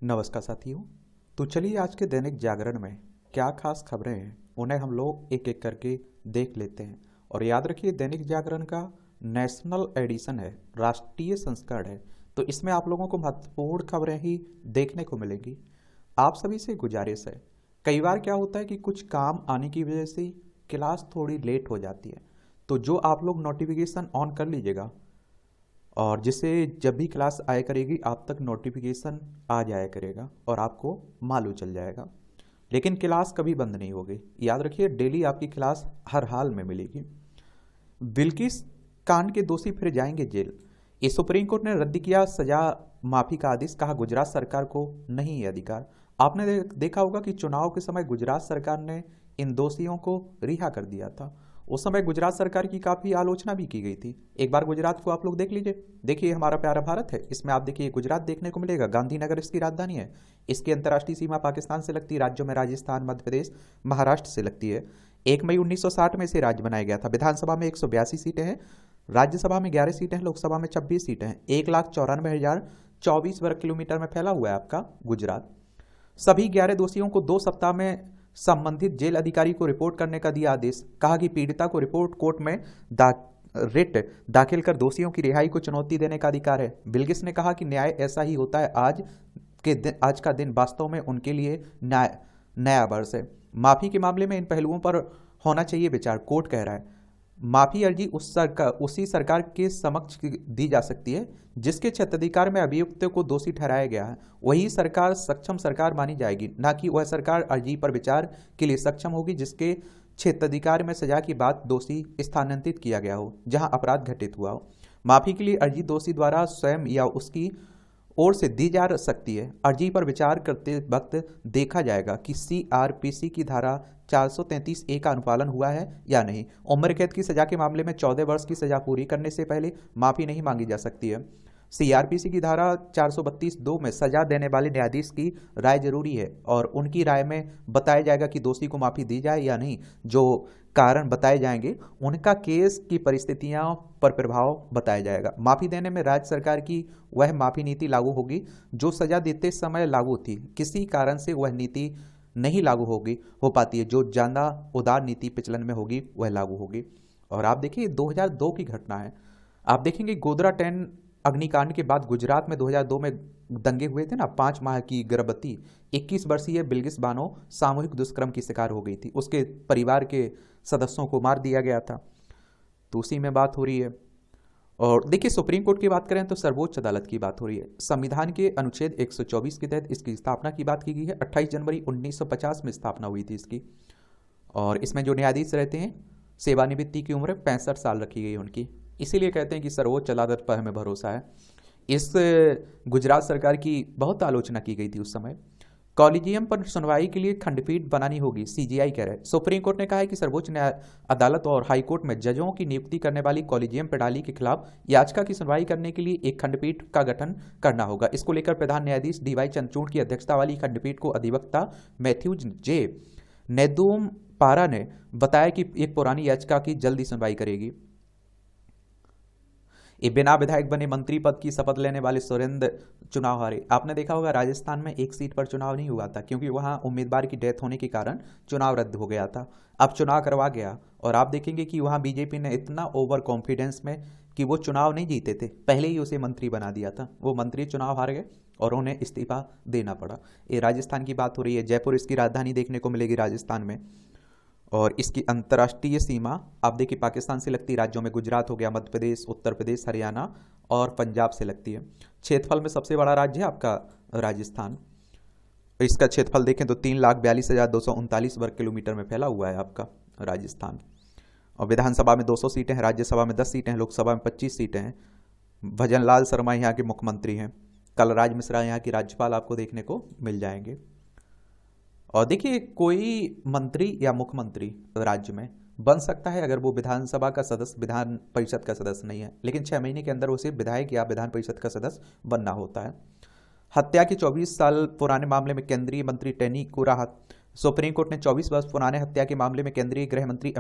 नमस्कार साथियों। तो चलिए आज के दैनिक जागरण में क्या खास खबरें हैं उन्हें हम लोग एक एक करके देख लेते हैं। और याद रखिए दैनिक जागरण का नेशनल एडिशन है, राष्ट्रीय संस्करण है, तो इसमें आप लोगों को महत्वपूर्ण खबरें ही देखने को मिलेंगी। आप सभी से गुजारिश है, कई बार क्या होता है कि कुछ काम आने की वजह से क्लास थोड़ी लेट हो जाती है, तो जो आप लोग नोटिफिकेशन ऑन कर लीजिएगा और जिससे जब भी क्लास आया करेगी आप तक नोटिफिकेशन आ जाया करेगा और आपको मालूम चल जाएगा। लेकिन क्लास कभी बंद नहीं होगी, याद रखिए डेली आपकी क्लास हर हाल में मिलेगी। बिल्किस कांड के दोषी फिर जाएंगे जेल, इस सुप्रीम कोर्ट ने रद्द किया सजा माफी का आदेश, कहा गुजरात सरकार को नहीं है अधिकार। आपने देखा होगा कि चुनाव के समय गुजरात सरकार ने इन दोषियों को रिहा कर दिया था। उस समय गुजरात सरकार की काफी आलोचना भी की गई थी। एक बार गुजरात को आप लोग देख लीजिए, देखिए हमारा प्यारा भारत है, इसमें आप देखिए गुजरात देखने को मिलेगा, गांधीनगर इसकी राजधानी है। इसकी अंतर्राष्ट्रीय सीमा पाकिस्तान से लगती है, राज्यों में राजस्थान, मध्य प्रदेश, महाराष्ट्र से लगती है। 1 मई 1960 में इसे राज्य बनाया गया था। विधानसभा में 182 सीटें हैं, राज्यसभा में 11 सीटें हैं, लोकसभा में 26 सीटें हैं। 1,94,024 वर्ग किलोमीटर में फैला हुआ है आपका गुजरात। सभी 11 दोषियों को 2 सप्ताह में संबंधित जेल अधिकारी को रिपोर्ट करने का दिया आदेश, कहा कि पीड़िता को रिपोर्ट कोर्ट में रिट दाखिल कर दोषियों की रिहाई को चुनौती देने का अधिकार है। बिल्किस ने कहा कि न्याय ऐसा ही होता है, आज का दिन वास्तव में उनके लिए नया वर्ष है। माफी के मामले में इन पहलुओं पर होना चाहिए विचार, कोर्ट कह रहा है। माफी अर्जी उसी सरकार के समक्ष दी जा सकती है जिसके क्षेत्राधिकार में अभियुक्त को दोषी ठहराया गया है। वही सरकार सक्षम सरकार मानी जाएगी, ना कि वह सरकार अर्जी पर विचार के लिए सक्षम होगी जिसके क्षेत्राधिकार में सजा की बात दोषी स्थानांतरित किया गया हो, जहां अपराध घटित हुआ हो। माफी के लिए अर्जी दोषी द्वारा स्वयं या उसकी ओर से दी जा सकती है। अर्जी पर विचार करते वक्त देखा जाएगा कि सीआरपीसी की धारा 433A का अनुपालन हुआ है या नहीं। उम्र कैद की सजा के मामले में 14 वर्ष की सजा पूरी करने से पहले माफी नहीं मांगी जा सकती है। सीआरपीसी की धारा 432(2) में सजा देने वाले न्यायाधीश की राय जरूरी है और उनकी राय में बताया जाएगा कि दोषी को माफी दी जाए या नहीं। जो कारण बताए जाएंगे उनका केस की परिस्थितियों पर प्रभाव बताया जाएगा। माफी देने में राज्य सरकार की वह माफी नीति लागू होगी जो सजा देते समय लागू थी। किसी कारण से वह नीति नहीं लागू हो पाती है, जो ज्यादा उदार नीति प्रचलन में होगी वह लागू होगी। और आप देखिए 2002 की घटना है, आप देखेंगे गोधरा 10 अग्निकांड के बाद गुजरात में 2002 में दंगे हुए थे ना। 5 माह की गर्भवती 21 वर्षीय बिल्किस बानो सामूहिक दुष्कर्म की शिकार हो गई थी, उसके परिवार के सदस्यों को मार दिया गया था। तो उसी में बात हो रही है। और देखिए सुप्रीम कोर्ट की बात करें तो सर्वोच्च अदालत की बात हो रही है। संविधान के अनुच्छेद 124 के तहत इसकी स्थापना की बात की गई है। 28 जनवरी 1950 में स्थापना हुई थी इसकी। और इसमें जो न्यायाधीश रहते हैं सेवानिवृत्ति की उम्र 65 साल रखी गई उनकी, इसीलिए कहते हैं कि सर्वोच्च अदालत पर हमें भरोसा है। इस गुजरात सरकार की बहुत आलोचना की गई थी उस समय। कॉलेजियम पर सुनवाई के लिए खंडपीठ बनानी होगी, सीजीआई कह रहे हैं। सुप्रीम कोर्ट ने कहा है कि सर्वोच्च न्याय अदालत और हाई कोर्ट में जजों की नियुक्ति करने वाली कॉलेजियम प्रणाली के खिलाफ याचिका की सुनवाई करने के लिए एक खंडपीठ का गठन करना होगा। इसको लेकर प्रधान न्यायाधीश डीवाई चंद्रचूड़ की अध्यक्षता वाली खंडपीठ को अधिवक्ता मैथ्यूज जे नेदुम्पारा ने बताया कि एक पुरानी याचिका की जल्दी सुनवाई करेगी। ये बिना विधायक बने मंत्री पद की शपथ लेने वाले सुरेंद्र चुनाव हारे। आपने देखा होगा राजस्थान में एक सीट पर चुनाव नहीं हुआ था क्योंकि वहां उम्मीदवार की डेथ होने के कारण चुनाव रद्द हो गया था। अब चुनाव करवा गया और आप देखेंगे कि वहां बीजेपी ने इतना ओवर कॉन्फिडेंस में कि वो चुनाव नहीं जीते थे, पहले ही उसे मंत्री बना दिया था। वो मंत्री चुनाव हार गए और उन्हें इस्तीफा देना पड़ा। ये राजस्थान की बात हो रही है। जयपुर इसकी राजधानी देखने को मिलेगी राजस्थान में। और इसकी अंतर्राष्ट्रीय सीमा आप देखिए पाकिस्तान से लगती राज्यों में गुजरात हो गया, मध्य प्रदेश, उत्तर प्रदेश, हरियाणा और पंजाब से लगती है। क्षेत्रफल में सबसे बड़ा राज्य है आपका राजस्थान। इसका क्षेत्रफल देखें तो 3,42,239 वर्ग किलोमीटर में फैला हुआ है आपका राजस्थान। और विधानसभा में 200 सीटें हैं, राज्यसभा में 10 सीटें हैं, लोकसभा में 25 सीटें हैं। भजनलाल शर्मा यहाँ के मुख्यमंत्री हैं। कलराज मिश्रा यहाँ की राज्यपाल आपको देखने को मिल जाएंगे। और देखिए कोई मंत्री या मुख्यमंत्री राज्य में बन सकता है अगर वो विधानसभा का सदस्य, विधान परिषद का सदस्य नहीं है, लेकिन 6 महीने के अंदर उसे विधायक या विधान परिषद का सदस्य बनना होता है। हत्या के 24 साल पुराने मामले में केंद्रीय मंत्री टेनी को राहत। सुप्रीम कोर्ट ने 24 वर्ष पुराने हत्या के मामले में केंद्रीय गृह मंत्री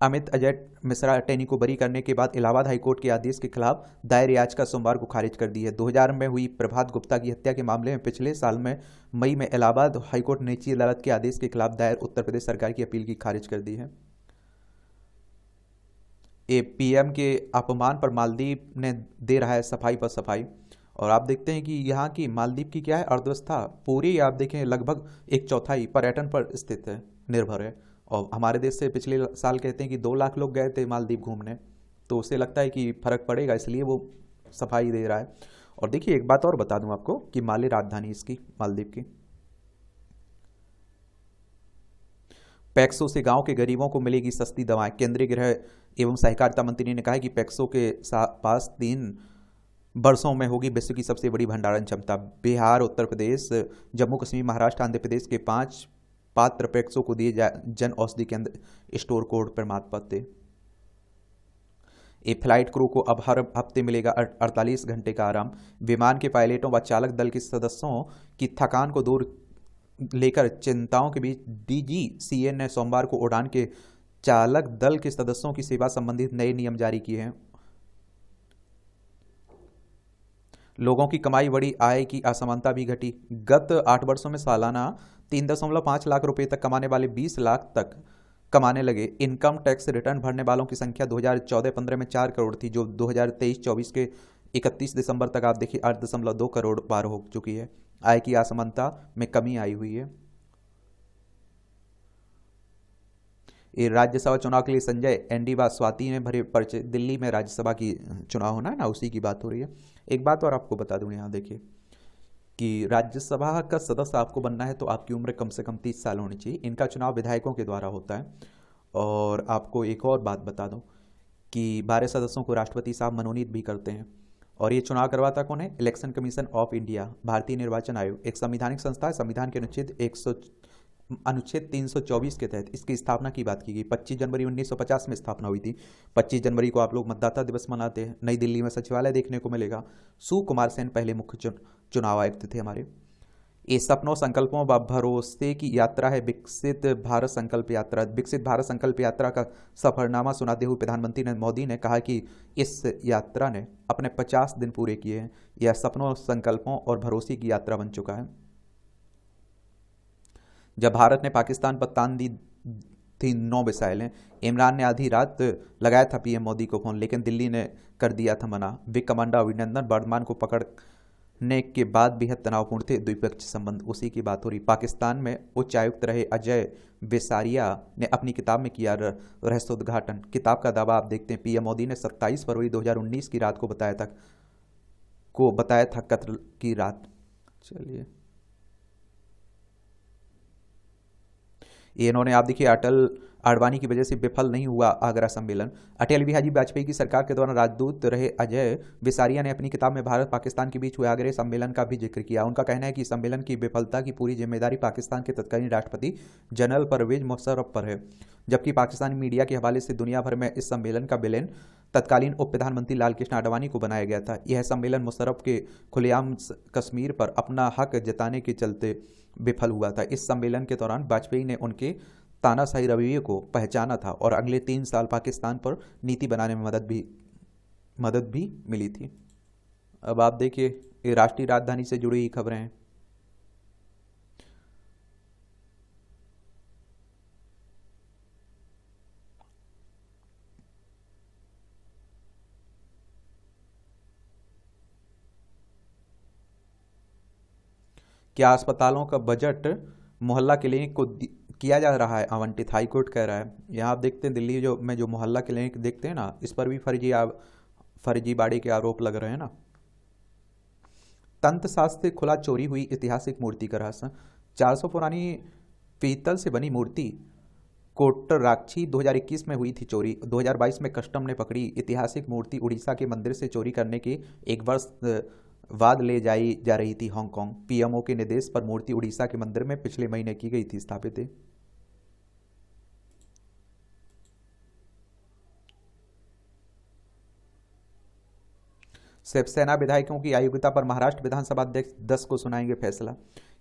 अमित अजय मिश्रा टेनी को बरी करने के बाद इलाहाबाद हाईकोर्ट के आदेश के खिलाफ दायर याचिका सोमवार को खारिज कर दी है। 2000 में हुई प्रभात गुप्ता की हत्या के मामले में पिछले साल में मई में इलाहाबाद हाईकोर्ट ने निचली अदालत के आदेश के खिलाफ दायर उत्तर प्रदेश सरकार की अपील की खारिज कर दी है। पीएम के अपमान पर मालदीव ने दे रहा है सफाई पर सफाई। और आप देखते हैं कि यहाँ की मालदीव की क्या है अर्थव्यवस्था, पूरी आप देखें लगभग एक चौथाई पर्यटन पर स्थित है, निर्भर है। और हमारे देश से पिछले साल कहते हैं कि 2 लाख लोग गए थे मालदीव घूमने, तो उससे लगता है कि फर्क पड़ेगा, इसलिए वो सफाई दे रहा है। और देखिए एक बात और बता दूं आपको कि माले राजधानी इसकी मालदीव की। पैक्सो से गांव के गरीबों को मिलेगी सस्ती दवाएं। केंद्रीय गृह एवं सहकारिता मंत्री ने कहा है कि पैक्सो के पास 3 वर्षों में होगी विश्व की सबसे बड़ी भंडारण क्षमता। बिहार, उत्तर प्रदेश, जम्मू कश्मीर, महाराष्ट्र, आंध्र प्रदेश के 5 पात्र पैक्सो को दिए जन औषधि केंद्र स्टोर कोड प्रमाण पत्र। ए फ्लाइट क्रू को अब हर हफ्ते मिलेगा 48 घंटे का आराम। विमान के पायलटों व चालक दल के सदस्यों की थकान को दूर लेकर चिंताओं के बीच डीजीसीए ने सोमवार को उड़ान के चालक दल के सदस्यों की सेवा संबंधित नए नियम जारी किए हैं। लोगों की कमाई बढ़ी, आय की असमानता भी घटी। गत 8 वर्षों में सालाना 3.5 लाख रुपए तक कमाने वाले 20 लाख तक कमाने लगे। इनकम टैक्स रिटर्न भरने वालों की संख्या 2014-15 में 4 करोड़ थी, जो 2023-24 के 31 दिसंबर तक आप देखिए 8.2 करोड़ पार हो चुकी है। आय की असमानता में कमी आई हुई है। ये राज्यसभा चुनाव के लिए संजय एनडी व स्वाति ने भरे पर्चे। दिल्ली में राज्यसभा की चुनाव होना है ना, उसी की बात हो रही है। एक बात और आपको बता दूं, यहाँ देखिए कि राज्यसभा का सदस्य आपको बनना है तो आपकी उम्र कम से कम 30 साल होनी चाहिए। इनका चुनाव विधायकों के द्वारा होता है। और आपको एक और बात बता दूं कि 12 सदस्यों को राष्ट्रपति साहब मनोनीत भी करते हैं। और ये चुनाव करवाता कौन है? इलेक्शन कमीशन ऑफ इंडिया, भारतीय निर्वाचन आयोग, एक संवैधानिक संस्था है। संविधान के अनुच्छेद 324 के तहत इसकी स्थापना की बात की गई। 25 जनवरी 1950 में स्थापना हुई थी। 25 जनवरी को आप लोग मतदाता दिवस मनाते हैं। नई दिल्ली में सचिवालय देखने को मिलेगा। सुकुमार सेन पहले मुख्य चुनाव आयुक्त थे हमारे। ये सपनों, संकल्पों व भरोसे की यात्रा है विकसित भारत संकल्प यात्रा। विकसित भारत संकल्प यात्रा का सफरनामा सुनाते हुए प्रधानमंत्री नरेंद्र मोदी ने कहा कि इस यात्रा ने अपने 50 दिन पूरे किए हैं। यह सपनों, संकल्पों और भरोसे की यात्रा बन चुका है। जब भारत ने पाकिस्तान पर तान दी थी 9 मिसाइलें, इमरान ने आधी रात लगाया था पीएम मोदी को फोन, लेकिन दिल्ली ने कर दिया था मना। विंग कमांडर अभिनंदन वर्धमान को पकड़ने के बाद बेहद तनावपूर्ण थे द्विपक्षीय संबंध। उसी की बात हो रही। पाकिस्तान में उच्चायुक्त रहे अजय बिसारिया ने अपनी किताब में किया रहस्योद्घाटन। किताब का दावा आप देखते हैं। पीएम मोदी ने 27 फरवरी 2019 की रात को बताया था कत्ल की रात। चलिए, ये इन्होंने आप देखिए अटल आडवाणी की वजह से विफल नहीं हुआ आगरा सम्मेलन। अटल बिहारी वाजपेयी की सरकार के दौरान राजदूत रहे अजय बिसारिया ने अपनी किताब में भारत पाकिस्तान के बीच हुए आगरा सम्मेलन का भी जिक्र किया। उनका कहना है कि सम्मेलन की विफलता की पूरी जिम्मेदारी पाकिस्तान के तत्कालीन राष्ट्रपति जनरल परवेज मुशर्रफ पर है, जबकि पाकिस्तानी मीडिया के हवाले से दुनिया भर में इस सम्मेलन का विलेन तत्कालीन उप प्रधानमंत्री लालकृष्ण आडवाणी को बनाया गया था। यह सम्मेलन मुशर्रफ के खुलेआम कश्मीर पर अपना हक जताने के चलते विफल हुआ था। इस सम्मेलन के दौरान वाजपेयी ने उनके तानाशाही रवैये को पहचाना था और अगले 3 साल पाकिस्तान पर नीति बनाने में मदद भी मिली थी। अब आप देखिए, ये राष्ट्रीय राजधानी से जुड़ी हुई खबरें हैं। क्या अस्पतालों का बजट मोहल्ला क्लिनिक को किया जा रहा है आवंटित? हाईकोर्ट कह रहा है। यहाँ आप देखते हैं दिल्ली में जो मोहल्ला क्लिनिक देखते हैं ना, इस पर भी फर्जीबाड़ी के आरोप लग रहे हैं ना। तंत्र शास्त्र से खुला चोरी हुई ऐतिहासिक मूर्ति का रहस्य। 400 पुरानी पीतल से बनी मूर्ति कोटराक्षी 2021 में हुई थी चोरी। 2022 में कस्टम ने पकड़ी। ऐतिहासिक मूर्ति उड़ीसा के मंदिर से चोरी करने के 1 वर्ष बाद ले जाई जा रही थी हांगकांग। पीएमओ के निर्देश पर मूर्ति उड़ीसा के मंदिर में पिछले महीने की गई थी स्थापित। शिवसेना विधायकों की अयोग्यता पर महाराष्ट्र विधानसभा अध्यक्ष 10 को सुनाएंगे फैसला।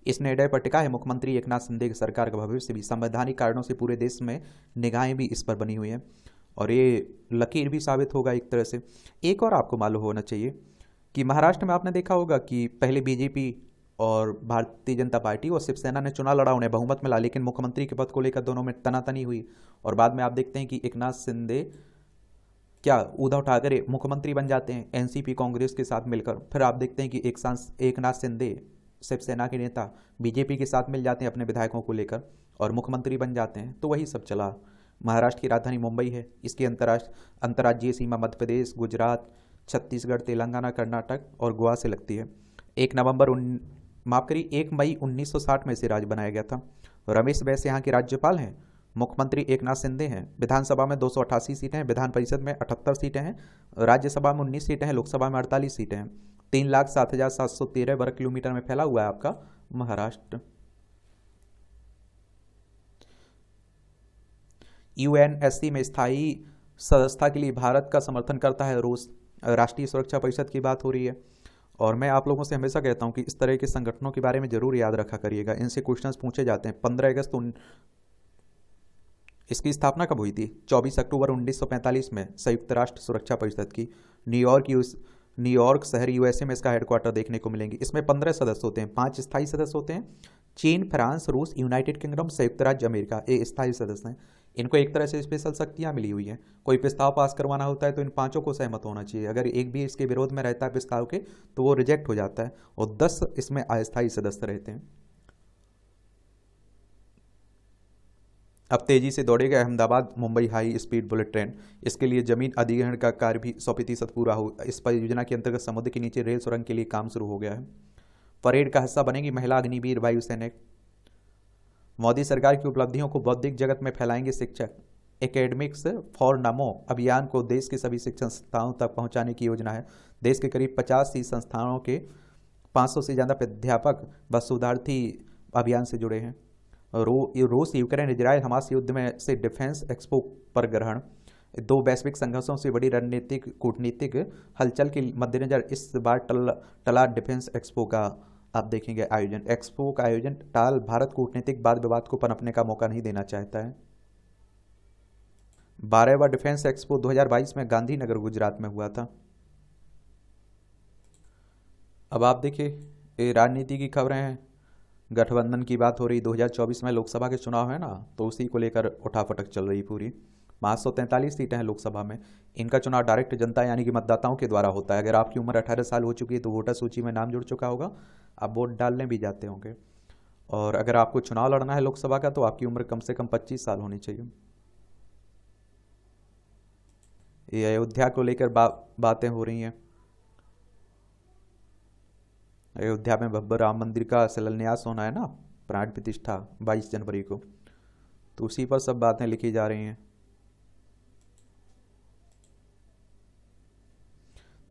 इस निर्णय पर टिका है मुख्यमंत्री एकनाथ शिंदे की सरकार का भविष्य भी। संवैधानिक कारणों से पूरे देश में निगाहें भी इस पर बनी हुई हैं। और ये लकीर भी साबित होगा एक तरह से। एक और आपको मालूम होना चाहिए कि महाराष्ट्र में आपने देखा होगा कि पहले बीजेपी और भारतीय जनता पार्टी और शिवसेना ने चुनाव लड़ा, उन्हें बहुमत मिला, लेकिन मुख्यमंत्री के पद को लेकर दोनों में तनातनी हुई। और बाद में आप देखते हैं कि एकनाथ शिंदे क्या उद्धव ठाकरे मुख्यमंत्री बन जाते हैं एनसीपी कांग्रेस के साथ मिलकर। फिर आप देखते हैं कि एकनाथ शिंदे शिवसेना के नेता बीजेपी के साथ मिल जाते हैं अपने विधायकों को लेकर और मुख्यमंत्री बन जाते हैं। तो वही सब चला। महाराष्ट्र की राजधानी मुंबई है, इसकी अंतर्राज्यीय सीमा मध्य प्रदेश, गुजरात, छत्तीसगढ़, तेलंगाना, कर्नाटक और गोवा से लगती है। 1 मई 1960 में से राज्य बनाया गया था। रमेश बैस यहाँ के राज्यपाल हैं। मुख्यमंत्री एकनाथ शिंदे हैं। विधानसभा में 288 सीटें हैं, विधान परिषद में 78 सीटें हैं, राज्यसभा में 19 सीटें हैं, लोकसभा में 48 सीटें हैं। 3,07,713 वर्ग किलोमीटर में फैला हुआ है आपका महाराष्ट्र। यूएनएससी में स्थायी सदस्यता के लिए भारत का समर्थन करता है रूस। राष्ट्रीय सुरक्षा परिषद की बात हो रही है। और मैं आप लोगों से हमेशा कहता हूं कि इस तरह के संगठनों के बारे में जरूर याद रखा करिएगा, इनसे क्वेश्चंस पूछे जाते हैं। 15 अगस्त इसकी स्थापना कब हुई थी? 24 अक्टूबर 1945 में संयुक्त राष्ट्र सुरक्षा परिषद की। न्यूयॉर्क शहर यूएसए में इसका हेडक्वार्टर देखने को मिलेंगे। इसमें 15 सदस्य होते हैं, 5 स्थायी सदस्य होते हैं। चीन, फ्रांस, रूस, यूनाइटेड किंगडम, संयुक्त राज्य अमेरिका ये स्थायी सदस्य हैं। इनको एक तरह से स्पेशल शक्तियां मिली हुई हैं। कोई प्रस्ताव पास करवाना होता है तो इन पांचों को सहमत होना चाहिए। अगर एक भी इसके विरोध में रहता है प्रस्ताव के तो वो रिजेक्ट हो जाता है। और 10 इसमें अस्थायी सदस्य रहते हैं। अब तेजी से दौड़ेगा Ahmedabad Mumbai high speed bullet train. इसके लिए जमीन अधिग्रहण का कार्य भी 100% पूरा हो। इस परियोजना के अंतर्गत समुद्र के नीचे रेल सुरंग के लिए काम शुरू हो गया है। परेड का हिस्सा बनेगी महिला अग्निवीर वायु सैनिक। मोदी सरकार की उपलब्धियों को बौद्धिक जगत में फैलाएंगे शिक्षक। एकेडमिक्स फॉर नमो अभियान को देश के सभी शिक्षण संस्थानों तक पहुंचाने की योजना है। देश के करीब 50 संस्थानों के 500 से ज़्यादा प्राध्यापक व शोधार्थी अभियान से जुड़े हैं। रूस, यूक्रेन, इजरायल, हमास युद्ध में से डिफेंस एक्सपो पर ग्रहण। 2 वैश्विक संघर्षों से बड़ी रणनीतिक कूटनीतिक हलचल के मद्देनजर इस बार टला डिफेंस एक्सपो का आप देखेंगे आयोजन। एक्सपो का आयोजन टाल भारत कूटनीतिक वाद विवाद को पनपने का मौका नहीं देना चाहता है। 12वां डिफेंस एक्सपो 2022 में गांधीनगर गुजरात में हुआ था। अब आप देखिए राजनीति की खबरें हैं। गठबंधन की बात हो रही। 2024 में लोकसभा के चुनाव है ना, तो उसी को लेकर उठापटक चल रही पूरी। 543 सीटें हैं लोकसभा में। इनका चुनाव डायरेक्ट जनता यानी कि मतदाताओं के द्वारा होता है। अगर आपकी उम्र 18 साल हो चुकी है तो वोटर सूची में नाम जुड़ चुका होगा, आप वोट डालने भी जाते होंगे। और अगर आपको चुनाव लड़ना है लोकसभा का तो आपकी उम्र कम से कम 25 साल होनी चाहिए। ये अयोध्या को लेकर बातें हो रही हैं। अयोध्या में भव्य राम मंदिर का शिलान्यास होना है ना, प्राण प्रतिष्ठा 22 जनवरी को, तो उसी पर सब बातें लिखी जा रही हैं।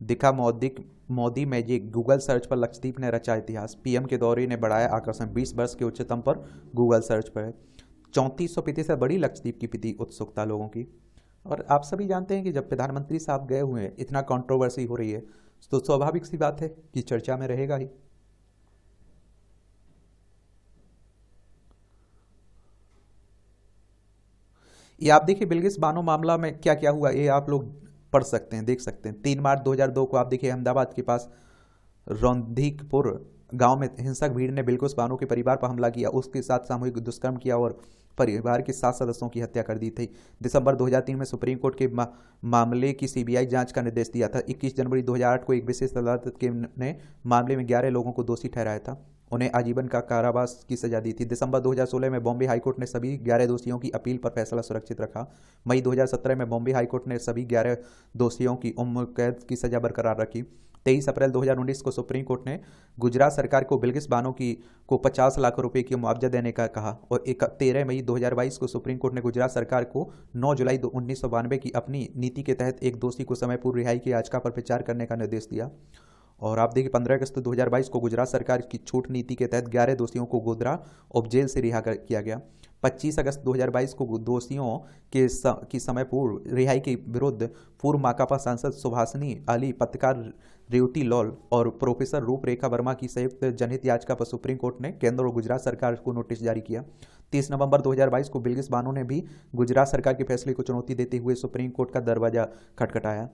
दिखा मोदी मैजिक, गूगल सर्च पर लक्षद्वीप ने रचा इतिहास। पीएम के दौरे ने बढ़ाया आकर्षण। 20 वर्ष के उच्चतम पर गूगल सर्च पर है। 3400% बढ़ी लक्षद्वीप की प्रति उत्सुकता लोगों की। और आप सभी जानते हैं कि जब प्रधानमंत्री साहब गए हुए हैं, इतना कंट्रोवर्सी हो रही है, तो स्वाभाविक सी बात है कि चर्चा में रहेगा ही। ये आप देखिए बिल्किस बानो मामला में क्या क्या हुआ, ये आप लोग पढ़ सकते हैं, देख सकते हैं। 3 मार्च 2002 को आप देखिए अहमदाबाद के पास रौंदीकपुर गांव में हिंसक भीड़ ने बिल्किस बानो के परिवार पर हमला किया, उसके साथ सामूहिक दुष्कर्म किया और परिवार के 7 सदस्यों की हत्या कर दी थी। दिसंबर 2003 में सुप्रीम कोर्ट के मामले की सीबीआई जांच का निर्देश दिया था। 21 जनवरी 2008 को एक विशेष अदालत ने मामले में 11 लोगों को दोषी ठहराया था, उन्हें आजीवन का कारावास की सजा दी थी। दिसंबर 2016 में बॉम्बे हाईकोर्ट ने सभी 11 दोषियों की अपील पर फैसला सुरक्षित रखा। मई 2017 में बॉम्बे हाईकोर्ट ने सभी 11 दोषियों की उम्र कैद की सजा बरकरार रखी। 23 अप्रैल 2019 को सुप्रीम कोर्ट ने गुजरात सरकार को बिल्किस बानो को 50 लाख रुपए की मुआवजा देने का कहा। और 13 मई 2022 को सुप्रीम कोर्ट ने गुजरात सरकार को 9 जुलाई 1992 की अपनी नीति के तहत एक दोषी को समय पूर्व रिहाई की याचिका पर विचार करने का निर्देश दिया। और आप देखिए 15 अगस्त 2022 को गुजरात सरकार की छूट नीति के तहत 11 दोषियों को गोधरा उप जेल से रिहा किया गया। 25 अगस्त 2022 को दोषियों की समय पूर्व रिहाई के विरुद्ध पूर्व माकपा सांसद सुभाषिनी आली, पत्रकार रेवती लॉल और प्रोफेसर रूपरेखा वर्मा की संयुक्त जनहित याचिका पर सुप्रीम कोर्ट ने केंद्र और गुजरात सरकार को नोटिस जारी किया। 30 नवंबर 2022 को बिल्किस बानो ने भी गुजरात सरकार के फैसले को चुनौती देते हुए सुप्रीम कोर्ट का दरवाजा खटखटाया।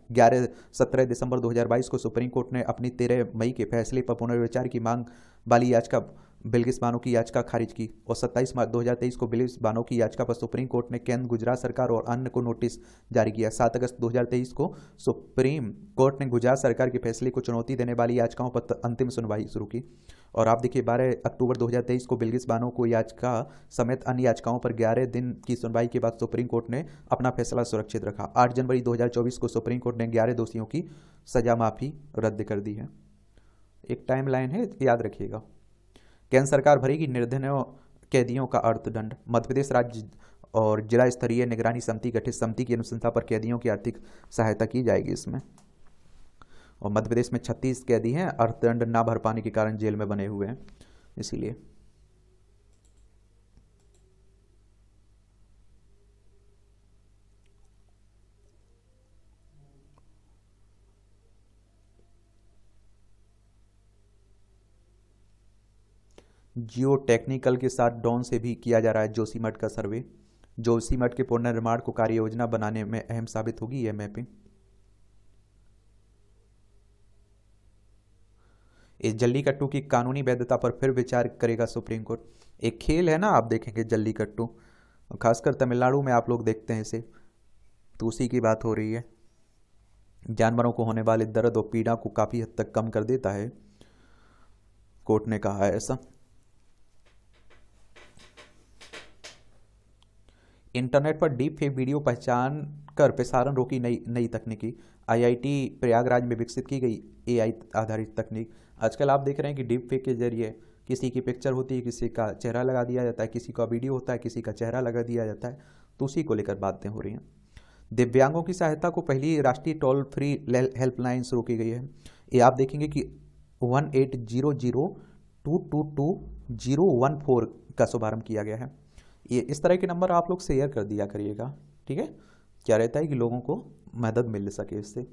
17 दिसंबर 2022 को सुप्रीम कोर्ट ने अपनी 13 मई के फैसले पर पुनर्विचार की मांग वाली याचिका बिल्किस बानो की याचिका खारिज की और 27 मार्च 2023 को बिल्किस बानो की याचिका पर सुप्रीम कोर्ट ने केंद्र, गुजरात सरकार और अन्य को नोटिस जारी किया। 7 अगस्त 2023 को सुप्रीम कोर्ट ने गुजरात सरकार के फैसले को चुनौती देने वाली याचिकाओं पर अंतिम सुनवाई शुरू की। और आप देखिए 12 अक्टूबर 2023 को बिल्किस बानो को याचिका समेत अन्य याचिकाओं पर 11 दिन की सुनवाई के बाद सुप्रीम कोर्ट ने अपना फैसला सुरक्षित रखा। 8 जनवरी 2024 को सुप्रीम कोर्ट ने 11 दोषियों की सजा माफी रद्द कर दी है। एक टाइम लाइन है, याद रखिएगा। केंद्र सरकार भरेगी निर्दलीय कैदियों का अर्थदंड। मध्य प्रदेश राज्य और जिला स्तरीय निगरानी समिति गठित समिति की अनुशंसा पर कैदियों की आर्थिक सहायता की जाएगी इसमें। और मध्य प्रदेश में 36 कैदी हैं अर्थदंड ना भर पाने के कारण जेल में बने हुए हैं, इसीलिए। जियो टेक्निकल के साथ डॉन से भी किया जा रहा है जोशीमठ का सर्वे। जोशीमठ के पुनर्निर्माण को कार्य योजना बनाने में अहम साबित होगी यह मैपिंग। इस जल्लीकट्टू की कानूनी वैधता पर फिर विचार करेगा सुप्रीम कोर्ट। एक खेल है ना, आप देखेंगे जल्लीकट्टू, खासकर तमिलनाडु में आप लोग देखते हैं इसे, तो उसी की बात हो रही है। जानवरों को होने वाले दर्द और पीड़ा को काफी हद तक कम कर देता है, कोर्ट ने कहा है ऐसा। इंटरनेट पर डीप फेक वीडियो पहचान कर प्रसारण रोकी नई तकनीकी। आईआईटी प्रयागराज में विकसित की गई एआई आधारित तकनीक। आजकल आप देख रहे हैं कि डीप फेक के जरिए किसी की पिक्चर होती है, किसी का चेहरा लगा दिया जाता है, किसी का वीडियो होता है, किसी का चेहरा लगा दिया जाता है, तो उसी को लेकर बातें हो रही हैं। दिव्यांगों की सहायता को पहली राष्ट्रीय टोल फ्री हेल्पलाइन शुरू की गई है। ये आप देखेंगे कि 1800-222-014 का शुभारंभ किया गया है। ये इस तरह के नंबर आप लोग शेयर कर दिया करिएगा, ठीक है। क्या रहता है कि लोगों को मदद मिल सके इससे।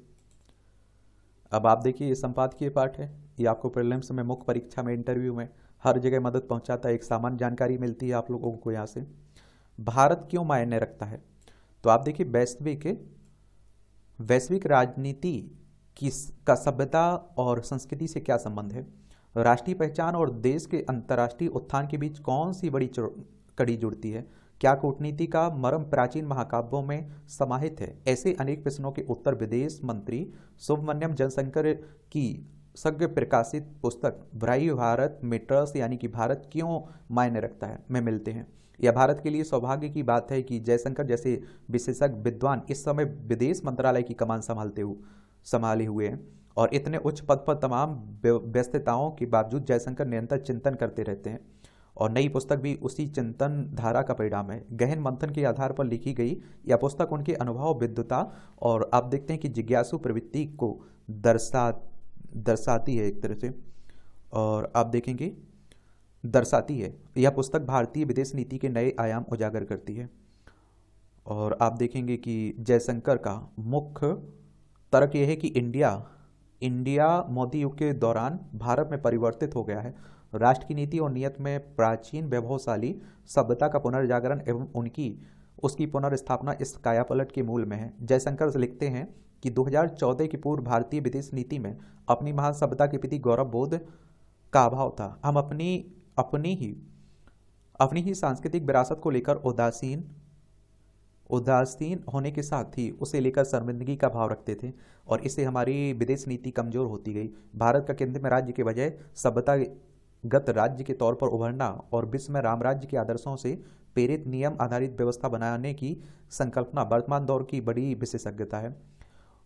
अब आप देखिए ये संपादकीय पाठ है, ये आपको प्रीलिम्स में, मुख्य परीक्षा में, इंटरव्यू में हर जगह मदद पहुंचाता है। एक सामान्य जानकारी मिलती है आप लोगों को यहाँ से। भारत क्यों मायने रखता है, तो आप देखिए वैश्विक राजनीति का सभ्यता और संस्कृति से क्या संबंध है। राष्ट्रीय पहचान और देश के अंतर्राष्ट्रीय उत्थान के बीच कौन सी बड़ी कड़ी जुड़ती है। क्या कूटनीति का मर्म प्राचीन महाकाव्यों में समाहित है। ऐसे अनेक प्रश्नों के उत्तर विदेश मंत्री सुब्रमण्यम जयशंकर की सद्य प्रकाशित पुस्तक ब्राई भारत मेटर्स यानी कि भारत क्यों मायने रखता है में मिलते हैं। यह भारत के लिए सौभाग्य की बात है कि जयशंकर जैसे विशेषज्ञ विद्वान इस समय विदेश मंत्रालय की कमान संभाले हुए हैं और इतने उच्च पद पर तमाम व्यस्तताओं के बावजूद जयशंकर निरंतर चिंतन करते रहते हैं और नई पुस्तक भी उसी चिंतन धारा का परिणाम है। गहन मंथन के आधार पर लिखी गई यह पुस्तक उनके अनुभव, विद्वता और आप देखते हैं कि जिज्ञासु प्रवृत्ति को दर्शाती है एक तरह से, और आप देखेंगे दर्शाती है। यह पुस्तक भारतीय विदेश नीति के नए आयाम उजागर करती है। और आप देखेंगे कि जयशंकर का मुख्य तर्क यह है कि इंडिया मोदी युग के दौरान भारत में परिवर्तित हो गया है। राष्ट्र की नीति और नियत में प्राचीन वैभवशाली सभ्यता का पुनर्जागरण एवं उसकी पुनर्स्थापना इस कायापलट के मूल में है। जयशंकर लिखते हैं कि 2014 की पूर्व भारतीय विदेश नीति में अपनी महान सभ्यता के प्रति गौरव बोध का अभाव था। हम अपनी ही सांस्कृतिक विरासत को लेकर उदासीन होने के साथ ही उसे लेकर शर्मिंदगी का भाव रखते थे और इससे हमारी विदेश नीति कमजोर होती गई। भारत का केंद्र में राज्य के बजाय सभ्यतागत राज्य के तौर पर उभरना और विश्व में रामराज्य के आदर्शों से प्रेरित नियम आधारित व्यवस्था बनाने की संकल्पना वर्तमान दौर की बड़ी विशेषज्ञता है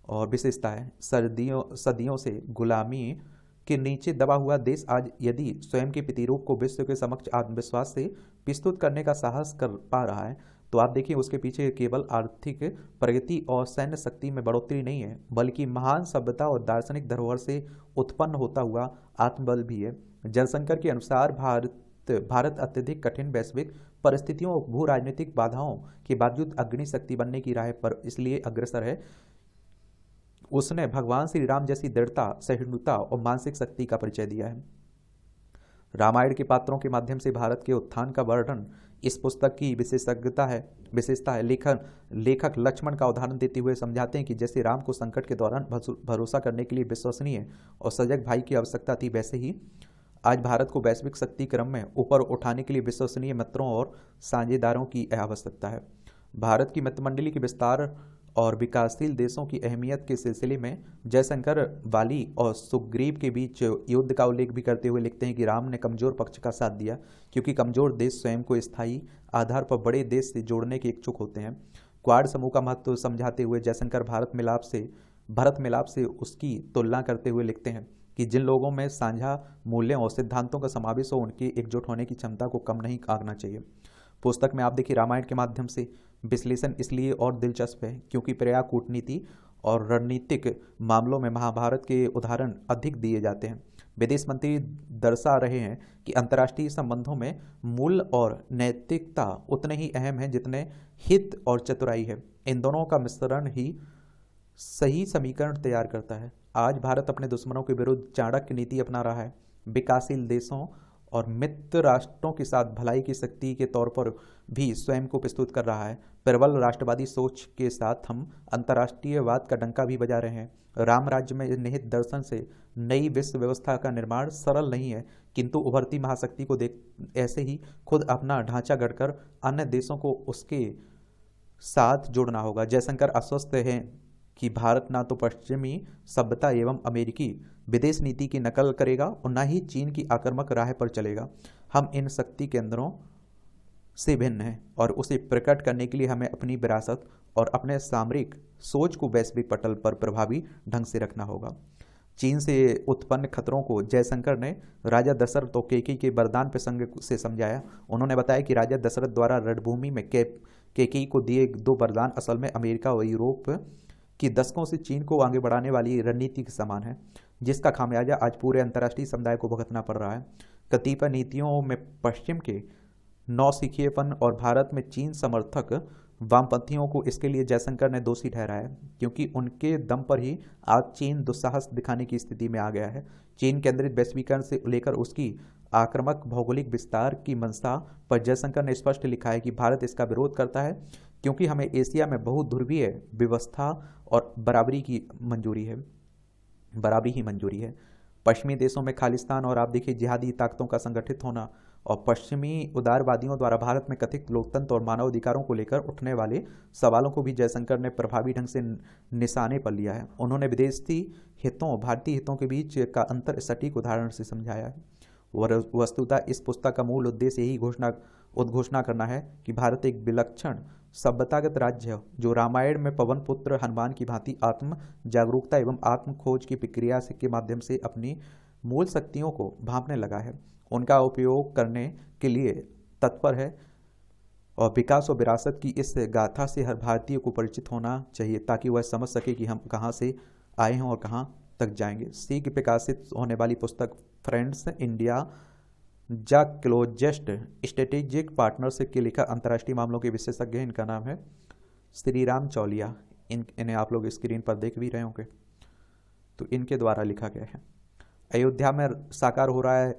और विशेषता है। सदियों से गुलामी के नीचे दबा हुआ देश आज यदि स्वयं के प्रतिरूप को विश्व के समक्ष आत्मविश्वास से प्रस्तुत करने का साहस कर पा रहा है तो आप देखिए उसके पीछे केवल आर्थिक प्रगति और सैन्य शक्ति में बढ़ोतरी नहीं है, बल्कि महान सभ्यता और दार्शनिक धरोहर से उत्पन्न होता हुआ आत्मबल भी है। जयशंकर के अनुसार भारत अत्यधिक कठिन वैश्विक परिस्थितियों और भू राजनीतिक बाधाओं के बावजूद अग्रणी शक्ति बनने की राह पर इसलिए अग्रसर है। उसने भगवान श्री राम जैसी दृढ़ता, सहिष्णुता और मानसिक शक्ति का परिचय दिया है। रामायण के पात्रों के माध्यम से भारत के उत्थान का वर्णन इस पुस्तक की विशेषता है लेखक लक्ष्मण का उदाहरण देते हुए समझाते हैं कि जैसे राम को संकट के दौरान भरोसा करने के लिए विश्वसनीय और सजग भाई की आवश्यकता थी, वैसे ही आज भारत को वैश्विक शक्ति क्रम में ऊपर उठाने के लिए विश्वसनीय मित्रों और साझेदारों की आवश्यकता है। भारत की मित्रमंडली के विस्तार और विकासशील देशों की अहमियत के सिलसिले में जयशंकर वाली और सुग्रीव के बीच युद्ध का उल्लेख भी करते हुए लिखते हैं कि राम ने कमजोर पक्ष का साथ दिया, क्योंकि कमजोर देश स्वयं को स्थायी आधार पर बड़े देश से जोड़ने के इच्छुक होते हैं। क्वाड समूह का महत्व समझाते हुए जयशंकर भारत मिलाप से उसकी तुलना करते हुए लिखते हैं कि जिन लोगों में साझा मूल्यों और सिद्धांतों का समावेश हो, उनकी एकजुट होने की क्षमता को कम नहीं आंकना चाहिए। पुस्तक में आप देखिए रामायण के माध्यम से विश्लेषण इसलिए और दिलचस्प है क्योंकि प्रायः कूटनीति और रणनीतिक मामलों में महाभारत के उदाहरण अधिक दिए जाते हैं। विदेश मंत्री दर्शा रहे हैं कि अंतर्राष्ट्रीय संबंधों में मूल्य और नैतिकता उतने ही अहम है जितने हित और चतुराई है। इन दोनों का मिश्रण ही सही समीकरण तैयार करता है। आज भारत अपने दुश्मनों के विरुद्ध चाणक्य नीति अपना रहा है। विकासशील देशों और मित्र राष्ट्रों के साथ भलाई की शक्ति के तौर पर भी स्वयं को प्रस्तुत कर रहा है। प्रबल राष्ट्रवादी सोच के साथ हम अंतर्राष्ट्रीयवाद का डंका भी बजा रहे हैं। राम राज्य में निहित दर्शन से नई विश्व व्यवस्था का निर्माण सरल नहीं है, किंतु उभरती महाशक्ति को देख ऐसे ही खुद अपना ढांचा गढ़कर अन्य देशों को उसके साथ जोड़ना होगा। जयशंकर आश्वस्त हैं कि भारत ना तो पश्चिमी सभ्यता एवं अमेरिकी विदेश नीति की नकल करेगा और न ही चीन की आक्रामक राह पर चलेगा। हम इन शक्ति केंद्रों से भिन्न हैं और उसे प्रकट करने के लिए हमें अपनी विरासत और अपने सामरिक सोच को वैश्विक पटल पर प्रभावी ढंग से रखना होगा। चीन से उत्पन्न खतरों को जयशंकर ने राजा दशरथ और केकई के वरदान प्रसंग से समझाया। उन्होंने बताया कि राजा दशरथ द्वारा रणभूमि में केकई को दिए दो वरदान असल में अमेरिका और यूरोप की दशकों से चीन को आगे बढ़ाने वाली रणनीति के समान है, जिसका खामियाजा आज पूरे अंतर्राष्ट्रीय समुदाय को भुगतना पड़ रहा है। कतिपय नीतियों में पश्चिम के नौसिखिएपन और भारत में चीन समर्थक वामपंथियों को इसके लिए जयशंकर ने दोषी ठहराया, क्योंकि उनके दम पर ही आज चीन दुस्साहस दिखाने की स्थिति में आ गया है। चीन केंद्रित वैश्वीकरण से लेकर उसकी आक्रामक भौगोलिक विस्तार की मंशा पर जयशंकर ने स्पष्ट लिखा है कि भारत इसका विरोध करता है, क्योंकि हमें एशिया में बहुध्रुवीय व्यवस्था और बराबरी ही मंजूरी है। पश्चिमी देशों में खालिस्तान और आप देखिए जिहादी ताकतों का संगठित होना और पश्चिमी उदारवादियों द्वारा भारत में कथित लोकतंत्र और मानव अधिकारों को लेकर उठने वाले सवालों को भी जयशंकर ने प्रभावी ढंग से निशाने पर लिया है। उन्होंने विदेशी हितों और भारतीय हितों के बीच का अंतर सटीक उदाहरण से समझाया है। वस्तुतः इस पुस्तक का मूल उद्देश्य यही उद्घोषणा करना है कि भारत एक विलक्षण सभ्यतागत राज्य है, जो रामायण में पवन पुत्र हनुमान की भांति आत्म जागरूकता एवं आत्म खोज की प्रक्रिया के माध्यम से अपनी मूल शक्तियों को भांपने लगा है, उनका उपयोग करने के लिए तत्पर है और विकास और विरासत की इस गाथा से हर भारतीय को परिचित होना चाहिए, ताकि वह समझ सके कि हम कहाँ से आए हैं और कहाँ तक जाएंगे। सी प्रकाशित होने वाली पुस्तक फ्रेंड्स इंडिया जा क्लोजेस्ट स्ट्रेटेजिक पार्टनरशिप के लिखा अंतर्राष्ट्रीय मामलों के विशेषज्ञ हैं। इनका नाम है श्री राम चौलिया। इन्हें आप लोग स्क्रीन पर देख भी रहे होंगे। तो इनके द्वारा लिखा गया है। अयोध्या में साकार हो रहा है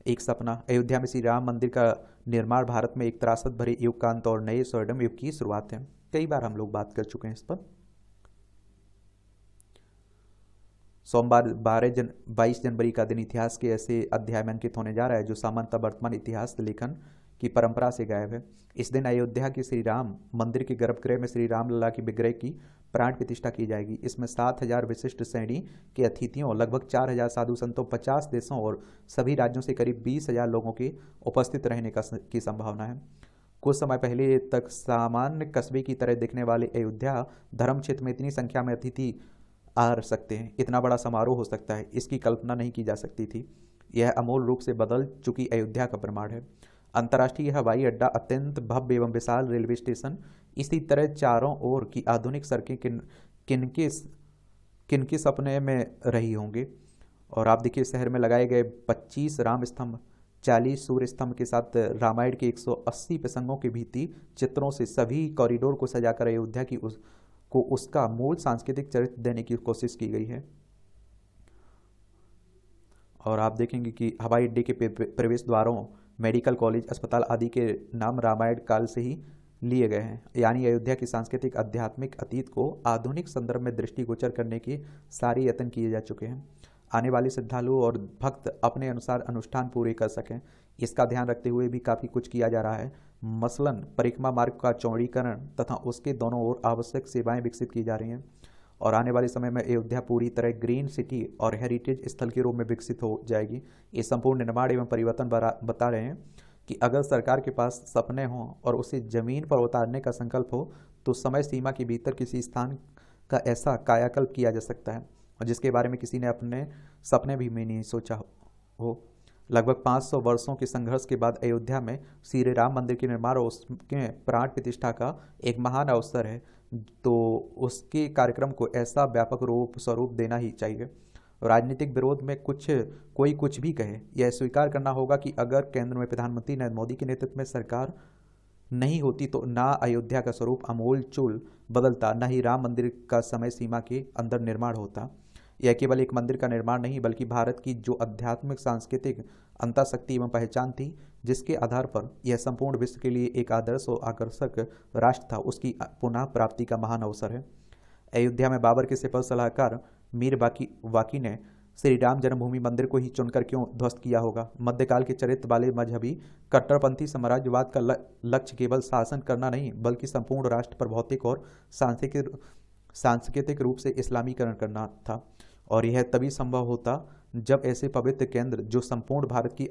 एक सपना। अयोध्या में श्री राम मंदिर का निर्माण भारत में एक त्रासद भरे युग का अंत और नए स्वर्णिम युग की शुरुआत है। कई बार हम लोग बात कर चुके हैं इस पर। सोमवार 22 जनवरी का दिन इतिहास के ऐसे अध्याय में अंकित होने जा रहा है जो सामान्यतः वर्तमान इतिहास लेखन की परंपरा से गायब है। इस दिन अयोध्या के श्री राम मंदिर के गर्भगृह में श्री राम लला की विग्रह की प्राण प्रतिष्ठा की जाएगी। इसमें 7,000 विशिष्ट श्रेणी के अतिथियों, लगभग 4,000 साधु संतों, 50 देशों और सभी राज्यों से करीब 20,000 लोगों के उपस्थित रहने की संभावना है। कुछ समय पहले तक सामान्य कस्बे की तरह दिखने वाले अयोध्या धर्म क्षेत्र में इतनी संख्या में अतिथि आ सकते हैं, इतना बड़ा समारोह हो सकता है, इसकी कल्पना नहीं की जा सकती थी। यह अमूल रूप से बदल चुकी अयोध्या का प्रमाण है। अंतर्राष्ट्रीय हवाई अड्डा, अत्यंत भव्य एवं विशाल रेलवे स्टेशन, इसी तरह चारों ओर की आधुनिक सड़कें किनके सपने में रही होंगे। और आप देखिए शहर में लगाए गए 25 राम स्तंभ, 40 सूर्य स्तंभ के साथ रामायण के 180 प्रसंगों के भित्ति चित्रों से सभी कॉरिडोर को सजाकर अयोध्या की उसका मूल सांस्कृतिक चरित्र देने की कोशिश की गई है। और आप देखेंगे कि हवाई अड्डे के प्रवेश द्वारों मेडिकल कॉलेज, अस्पताल आदि के नाम रामायण काल से ही लिए गए हैं। यानी अयोध्या की सांस्कृतिक आध्यात्मिक अतीत को आधुनिक संदर्भ में दृष्टिगोचर करने के सारे यत्न किए जा चुके हैं। आने वाले श्रद्धालु और भक्त अपने अनुसार अनुष्ठान पूरे कर सकें, इसका ध्यान रखते हुए भी काफ़ी कुछ किया जा रहा है। मसलन परिक्रमा मार्ग का चौड़ीकरण तथा उसके दोनों ओर आवश्यक सेवाएं विकसित की जा रही हैं। और आने वाले समय में अयोध्या पूरी तरह ग्रीन सिटी और हेरिटेज स्थल के रूप में विकसित हो जाएगी। ये संपूर्ण निर्माण एवं परिवर्तन बता रहे हैं कि अगर सरकार के पास सपने हों और उसे जमीन पर उतारने का संकल्प हो तो समय सीमा के भीतर किसी स्थान का ऐसा कायाकल्प किया जा सकता है और जिसके बारे में किसी ने अपने सपने भी में नहीं सोचा हो। लगभग 500 वर्षों के संघर्ष के बाद अयोध्या में श्री राम मंदिर के निर्माण और उसके प्राण प्रतिष्ठा का एक महान अवसर है, तो उसके कार्यक्रम को ऐसा व्यापक रूप स्वरूप देना ही चाहिए। राजनीतिक विरोध में कोई कुछ भी कहे, यह स्वीकार करना होगा कि अगर केंद्र में प्रधानमंत्री नरेंद्र मोदी के नेतृत्व में सरकार नहीं होती तो ना अयोध्या का स्वरूप अमूल चूल बदलता, न ही राम मंदिर का समय सीमा के अंदर निर्माण होता। यह केवल एक मंदिर का निर्माण नहीं बल्कि भारत की जो आध्यात्मिक सांस्कृतिक अंतःशक्ति एवं पहचान थी, जिसके आधार पर यह संपूर्ण विश्व के लिए एक आदर्श और आकर्षक राष्ट्र था, उसकी पुनः प्राप्ति का महान अवसर है। अयोध्या में बाबर के सिपह सलाहकार मीर वाकी ने श्री राम जन्मभूमि मंदिर को ही चुनकर क्यों ध्वस्त किया होगा? मध्यकाल के चरित्र वाले मजहबी कट्टरपंथी साम्राज्यवाद का लक्ष्य केवल शासन करना नहीं बल्कि संपूर्ण राष्ट्र पर भौतिक और सांस्कृतिक रूप से इस्लामीकरण करना था। और यह तभी संभव होता जब ऐसे पवित्र केंद्र जो संपूर्ण भारत की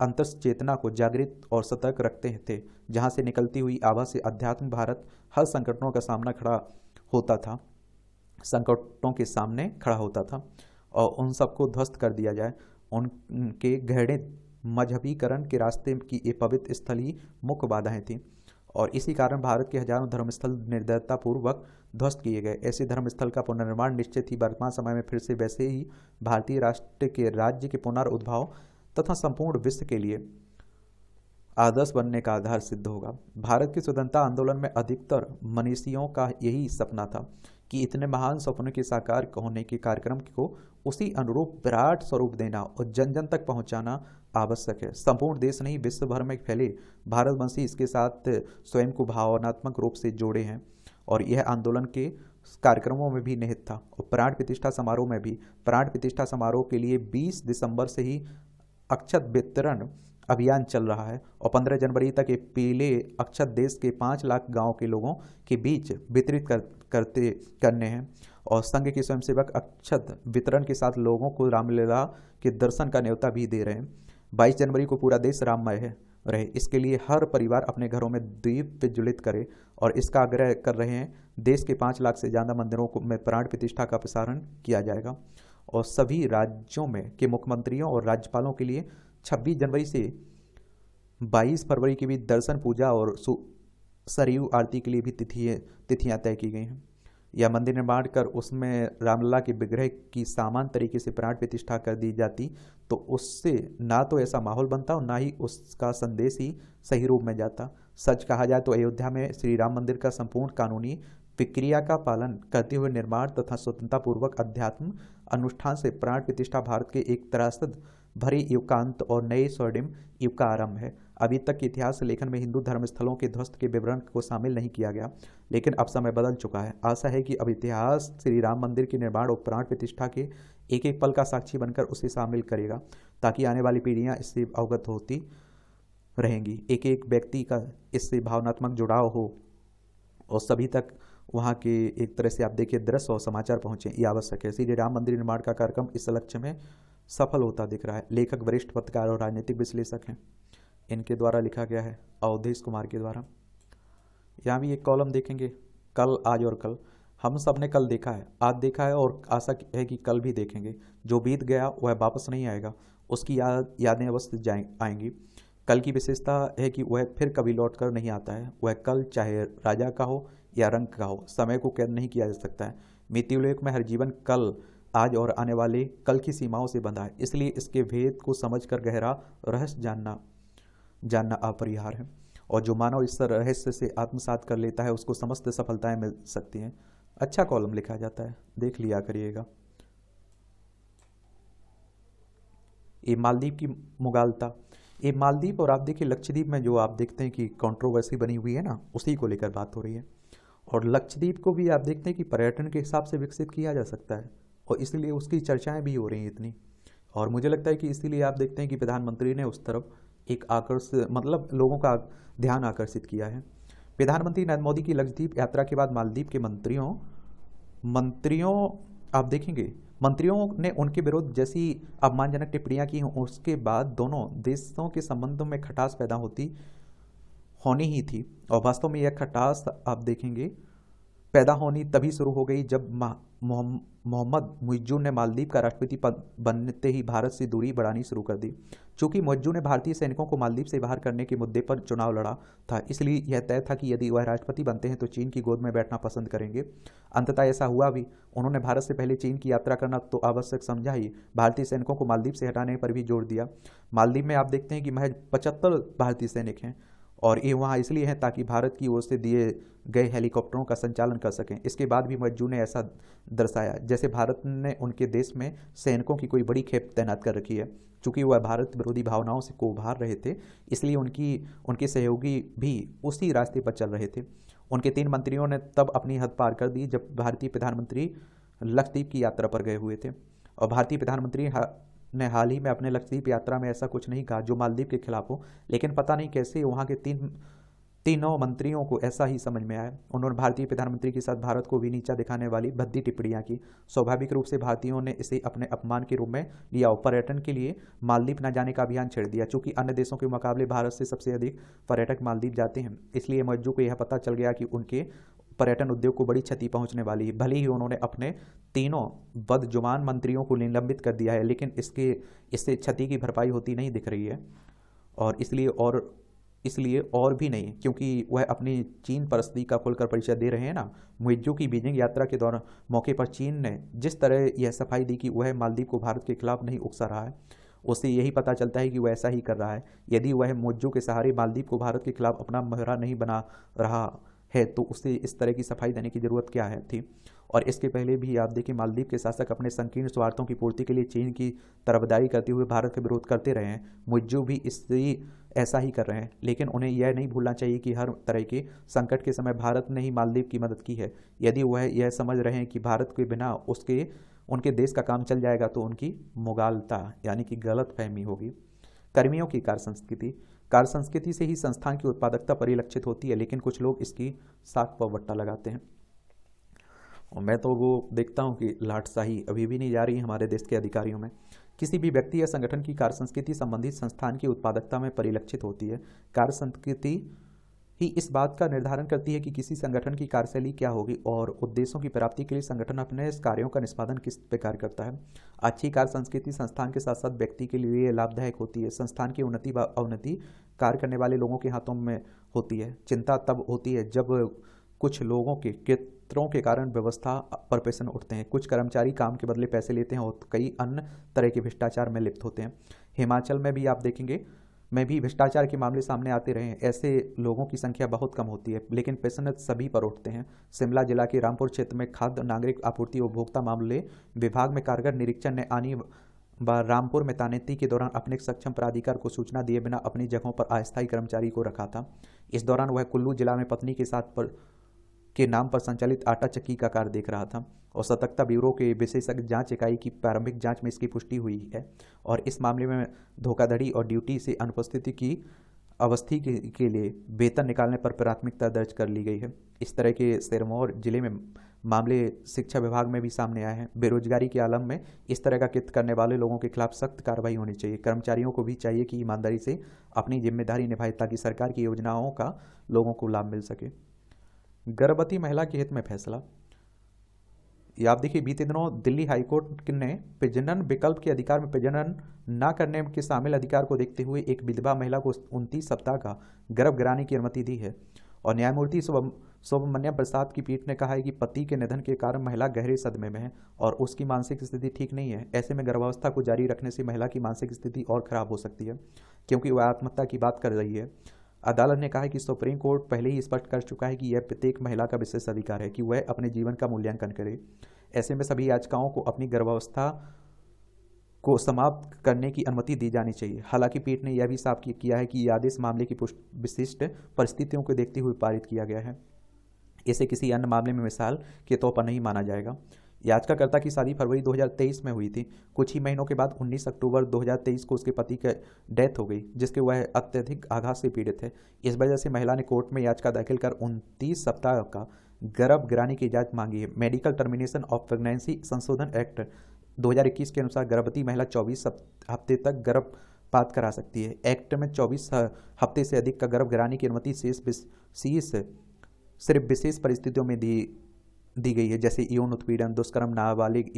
अंतस चेतना को जागृत और सतर्क रखते थे, जहां से निकलती हुई आभा से अध्यात्म भारत हर संकटों के सामने खड़ा होता था और उन सबको ध्वस्त कर दिया जाए। उनके घृणित मजहबीकरण के रास्ते की ये पवित्र स्थल ही मुख्य बाधाएं थीं और इसी कारण भारत के हजारों धर्मस्थल निर्दयतापूर्वक ध्वस्त किए गए। ऐसे धर्मस्थल का पुनर्निर्माण निश्चित ही वर्तमान समय में फिर से वैसे ही भारतीय राष्ट्र के राज्य के पुनर्उद्भव तथा संपूर्ण विश्व के लिए आदर्श बनने का आधार सिद्ध होगा। भारत के स्वतंत्रता आंदोलन में अधिकतर मनीषियों का यही सपना था कि इतने महान सपनों के साकार होने के कार्यक्रम को उसी अनुरूप विराट स्वरूप देना और जन जन तक पहुंचाना आवश्यक है। संपूर्ण देश नहीं विश्व भर में फैले भारतवंशी इसके साथ स्वयं को भावनात्मक रूप से जोड़े हैं और यह आंदोलन के कार्यक्रमों में भी निहित था और प्राण प्रतिष्ठा समारोह में भी। प्राण प्रतिष्ठा समारोह के लिए 20 दिसंबर से ही अक्षत वितरण अभियान चल रहा है और 15 जनवरी तक ये पीले अक्षत देश के 5 लाख गांव के लोगों के बीच वितरित करने हैं और संघ के स्वयंसेवक अक्षत वितरण के साथ लोगों को रामलीला के दर्शन का न्योता भी दे रहे हैं। 22 जनवरी को पूरा देश राममय रहे, इसके लिए हर परिवार अपने घरों में दीप प्रज्वलित करे और इसका आग्रह कर रहे हैं। देश के 5 लाख से ज़्यादा मंदिरों में प्राण प्रतिष्ठा का प्रसारण किया जाएगा और सभी राज्यों में के मुख्यमंत्रियों और राज्यपालों के लिए 26 जनवरी से 22 फरवरी के बीच दर्शन पूजा और सरयू आरती के लिए भी तिथियां तय की गई हैं। यह मंदिर निर्माण कर उसमें रामलला के विग्रह की सामान्य तरीके से प्राण प्रतिष्ठा कर दी जाती तो उससे ना तो ऐसा माहौल बनता और ना ही उसका संदेश ही सही रूप में जाता। सच कहा जाए तो अयोध्या में श्री राम मंदिर का संपूर्ण कानूनी प्रक्रिया का पालन करते हुए निर्माण तथा स्वतंत्रतापूर्वक अध्यात्म अनुष्ठान से प्राण प्रतिष्ठा भारत के एक त्रासद भरे युग का अंत और नए स्वर्णिम युग का आरंभ है। अभी तक के इतिहास लेखन में हिंदू धर्मस्थलों के ध्वस्त के विवरण को शामिल नहीं किया गया, लेकिन अब समय बदल चुका है। आशा है कि अब इतिहास श्री राम मंदिर के निर्माण और प्राण प्रतिष्ठा के एक एक पल का साक्षी बनकर उसे शामिल करेगा ताकि आने वाली पीढ़ियां इससे अवगत होती रहेंगी, एक एक व्यक्ति का इससे भावनात्मक जुड़ाव हो और सभी तक वहाँ के एक तरह से आप देखिए दृश्य और समाचार पहुँचे, ये आवश्यक है। श्री राम मंदिर निर्माण का कार्यक्रम इस लक्ष्य में सफल होता दिख रहा है। लेखक वरिष्ठ पत्रकार और राजनीतिक विश्लेषक हैं, इनके द्वारा लिखा गया है, अवधेश कुमार के द्वारा। यहाँ भी एक कॉलम देखेंगे, कल, आज और कल। हम सब ने कल देखा है, आज देखा है और आशा है कि कल भी देखेंगे। जो बीत गया वह वापस नहीं आएगा, उसकी यादें अवश्य आएंगी। कल की विशेषता है कि वह फिर कभी लौट कर नहीं आता है। वह कल चाहे राजा का हो या रंग का हो, समय को कैद नहीं किया जा सकता है। मृत्युलोक में हर जीवन कल, आज और आने वाले कल की सीमाओं से बंधा है, इसलिए इसके भेद को समझकर गहरा रहस्य जानना अपरिहार्य है और जो मानव इस रहस्य से आत्मसात कर लेता है उसको समस्त सफलताएं मिल सकती हैं। अच्छा कॉलम लिखा जाता है, देख लिया करिएगा। ये मालदीव की मुगालता, ये मालदीव और आप देखिए लक्षद्वीप में जो आप देखते हैं कि कंट्रोवर्सी बनी हुई है ना, उसी को लेकर बात हो रही है। और लक्षद्वीप को भी आप देखते हैं कि पर्यटन के हिसाब से विकसित किया जा सकता है, और इसलिए उसकी चर्चाएं भी हो रही हैं इतनी। और मुझे लगता है कि इसीलिए आप देखते हैं कि प्रधानमंत्री ने उस तरफ एक आकर्षित मतलब लोगों का ध्यान आकर्षित किया है। प्रधानमंत्री नरेंद्र मोदी की लक्षद्वीप यात्रा के बाद मालदीव के मंत्रियों मंत्रियों आप देखेंगे, मंत्रियों ने उनके विरुद्ध जैसी अपमानजनक टिप्पणियां की हैं, उसके बाद दोनों देशों के संबंधों में खटास पैदा होनी ही थी। और वास्तव में यह खटास आप देखेंगे पैदा होनी तभी शुरू हो गई जब मोहम्मद मुइज्जू ने मालदीव का राष्ट्रपति पद बनते ही भारत से दूरी बढ़ानी शुरू कर दी। चूंकि मुइज्जू ने भारतीय सैनिकों को मालदीव से बाहर करने के मुद्दे पर चुनाव लड़ा था, इसलिए यह तय था कि यदि वह राष्ट्रपति बनते हैं तो चीन की गोद में बैठना पसंद करेंगे। अंततः ऐसा हुआ भी। उन्होंने भारत से पहले चीन की यात्रा करना तो आवश्यक समझा ही, भारतीय सैनिकों को मालदीव से हटाने पर भी जोर दिया। मालदीव में आप देखते हैं कि महज 75 भारतीय सैनिक हैं, और ये वहाँ इसलिए हैं ताकि भारत की ओर से दिए गए हेलीकॉप्टरों का संचालन कर सकें। इसके बाद भी मज्जू ने ऐसा दर्शाया जैसे भारत ने उनके देश में सैनिकों की कोई बड़ी खेप तैनात कर रखी है। चूंकि वह भारत विरोधी भावनाओं से को उभार रहे थे, इसलिए उनके सहयोगी भी उसी रास्ते पर चल रहे थे। उनके 3 मंत्रियों ने तब अपनी हद पार कर दी जब भारतीय प्रधानमंत्री लक्षद्वीप की यात्रा पर गए हुए थे। और भारतीय प्रधानमंत्री ने हाल ही में अपने लक्षद्वीप यात्रा में ऐसा कुछ नहीं कहा जो मालदीव के खिलाफ हो, लेकिन पता नहीं कैसे वहाँ के तीनों मंत्रियों को ऐसा ही समझ में आया। उन्होंने भारतीय प्रधानमंत्री के साथ भारत को भी नीचा दिखाने वाली भद्दी टिप्पणियां की। स्वाभाविक रूप से भारतीयों ने इसे अपने अपमान के रूप में लिया और पर्यटन के लिए मालदीव न जाने का अभियान छेड़ दिया। चूंकि अन्य देशों के मुकाबले भारत से सबसे अधिक पर्यटक मालदीव जाते हैं, इसलिए मज्जू को यह पता चल गया कि उनके पर्यटन उद्योग को बड़ी क्षति पहुंचने वाली है। भले ही उन्होंने अपने तीनों बदजुबान मंत्रियों को निलंबित कर दिया है, लेकिन इससे क्षति की भरपाई होती नहीं दिख रही है। और इसलिए और भी नहीं, क्योंकि वह अपनी चीन परस्ती का खुलकर परिचय दे रहे हैं ना। मुइज्जू की बीजिंग यात्रा के दौरान मौके पर चीन ने जिस तरह यह सफाई दी कि वह मालदीव को भारत के खिलाफ नहीं उकसा रहा है, उससे यही पता चलता है कि वह ऐसा ही कर रहा है। यदि वह मुइज्जू के सहारे मालदीव को भारत के खिलाफ अपना मोहरा नहीं बना रहा है तो उसे इस तरह की सफाई देने की जरूरत क्या है थी। और इसके पहले भी आप देखिए मालदीव के शासक अपने संकीर्ण स्वार्थों की पूर्ति के लिए चीन की तरफदारी करते हुए भारत का विरोध करते रहे हैं। मुइज्जू भी ऐसा ही कर रहे हैं, लेकिन उन्हें यह नहीं भूलना चाहिए कि हर तरह के संकट के समय भारत ने ही मालदीव की मदद की है। यदि वह यह समझ रहे हैं कि भारत के बिना उनके देश का काम चल जाएगा तो उनकी मुगालता यानी कि गलत फहमी होगी। कर्मियों की कार्य संस्कृति से ही संस्थान की उत्पादकता परिलक्षित होती है, लेकिन कुछ लोग इसकी साख पर वट्टा लगाते हैं। और मैं तो वो देखता हूँ कि लाटशाही अभी भी नहीं जा रही हमारे देश के अधिकारियों में। किसी भी व्यक्ति या संगठन की कार्य संस्कृति संबंधित संस्थान की उत्पादकता में परिलक्षित होती है। कार्य संस्कृति ही इस बात का निर्धारण करती है कि किसी संगठन की कार्यशैली क्या होगी और उद्देश्यों की प्राप्ति के लिए संगठन अपने कार्यों का निष्पादन किस प्रकार करता है। अच्छी कार्य संस्कृति संस्थान के साथ साथ व्यक्ति के लिए लाभदायक होती है। संस्थान की उन्नति व अवनति कार्य करने वाले लोगों के हाथों में होती है। चिंता तब होती है जब कुछ लोगों के कृत्यों के कारण व्यवस्था पर प्रश्न उठते हैं। कुछ कर्मचारी काम के बदले पैसे लेते हैं और कई अन्य तरह के भ्रष्टाचार में लिप्त होते हैं। हिमाचल में भी आप देखेंगे भी भ्रष्टाचार के मामले सामने आते रहे हैं। ऐसे लोगों की संख्या बहुत कम होती है, लेकिन प्रश्न सभी पर उठते हैं। शिमला जिला के रामपुर क्षेत्र में खाद्य नागरिक आपूर्ति उपभोक्ता मामले विभाग में कारगर निरीक्षण ने आनी व रामपुर में तैनाती के दौरान अपने सक्षम प्राधिकार को सूचना दिए बिना अपनी जगहों पर अस्थायी कर्मचारी को रखा था। इस दौरान वह कुल्लू जिला में पत्नी के साथ के नाम पर संचालित आटा चक्की का कार्य देख रहा था और सतर्कता ब्यूरो के विशेषज्ञ जांच इकाई की प्रारंभिक जांच में इसकी पुष्टि हुई है और इस मामले में धोखाधड़ी और ड्यूटी से अनुपस्थिति की अवस्थी के लिए वेतन निकालने पर प्राथमिकता दर्ज कर ली गई है। इस तरह के सिरमौर जिले में मामले शिक्षा विभाग में भी सामने आए हैं। बेरोजगारी के आलम में इस तरह का कृत्य करने वाले लोगों के खिलाफ सख्त कार्रवाई होनी चाहिए। कर्मचारियों को भी चाहिए कि ईमानदारी से अपनी जिम्मेदारी निभाए ताकि सरकार की योजनाओं का लोगों को लाभ मिल सके। गर्भवती महिला के हित में फैसला। ये आप देखिए बीते दिनों दिल्ली हाईकोर्ट ने प्रजनन विकल्प के अधिकार में प्रजनन न करने के शामिल अधिकार को देखते हुए एक विधवा महिला को 29 सप्ताह का गर्भ गिराने की अनुमति दी है। और न्यायमूर्ति सुब्रमण्यम प्रसाद की पीठ ने कहा है कि पति के निधन के कारण महिला गहरे सदमे में है और उसकी मानसिक स्थिति ठीक नहीं है। ऐसे में गर्भावस्था को जारी रखने से महिला की मानसिक स्थिति और खराब हो सकती है क्योंकि वह आत्महत्या की बात कर रही है। अदालत ने कहा है कि सुप्रीम कोर्ट पहले ही स्पष्ट कर चुका है कि यह प्रत्येक महिला का विशेष अधिकार है कि वह अपने जीवन का मूल्यांकन करे। ऐसे में सभी याचिकाओं को अपनी गर्भावस्था को समाप्त करने की अनुमति दी जानी चाहिए। हालांकि पीठ ने यह भी साफ किया है कि यह आदेश मामले की विशिष्ट परिस्थितियों को देखते हुए पारित किया गया है, इसे किसी अन्य मामले में मिसाल के तौर पर नहीं माना जाएगा। याचिकाकर्ता की शादी फरवरी 2023 में हुई थी। कुछ ही महीनों के बाद 19 अक्टूबर 2023 को उसके पति की डेथ हो गई, जिसके वह अत्यधिक आघात से पीड़ित थे। इस वजह से महिला ने कोर्ट में याचिका दाखिल कर 29 सप्ताह का गर्भ गिराने की इजाजत मांगी है। मेडिकल टर्मिनेशन ऑफ प्रेगनेंसी संशोधन एक्ट 2021 के अनुसार गर्भवती महिला 24 हफ्ते तक गर्भपात करा सकती है। एक्ट में 24 हफ्ते से अधिक का गर्भ गिराने की अनुमति सिर्फ विशेष परिस्थितियों में दी गई है, जैसे यौन उत्पीड़न, दुष्कर्म, नाबालिग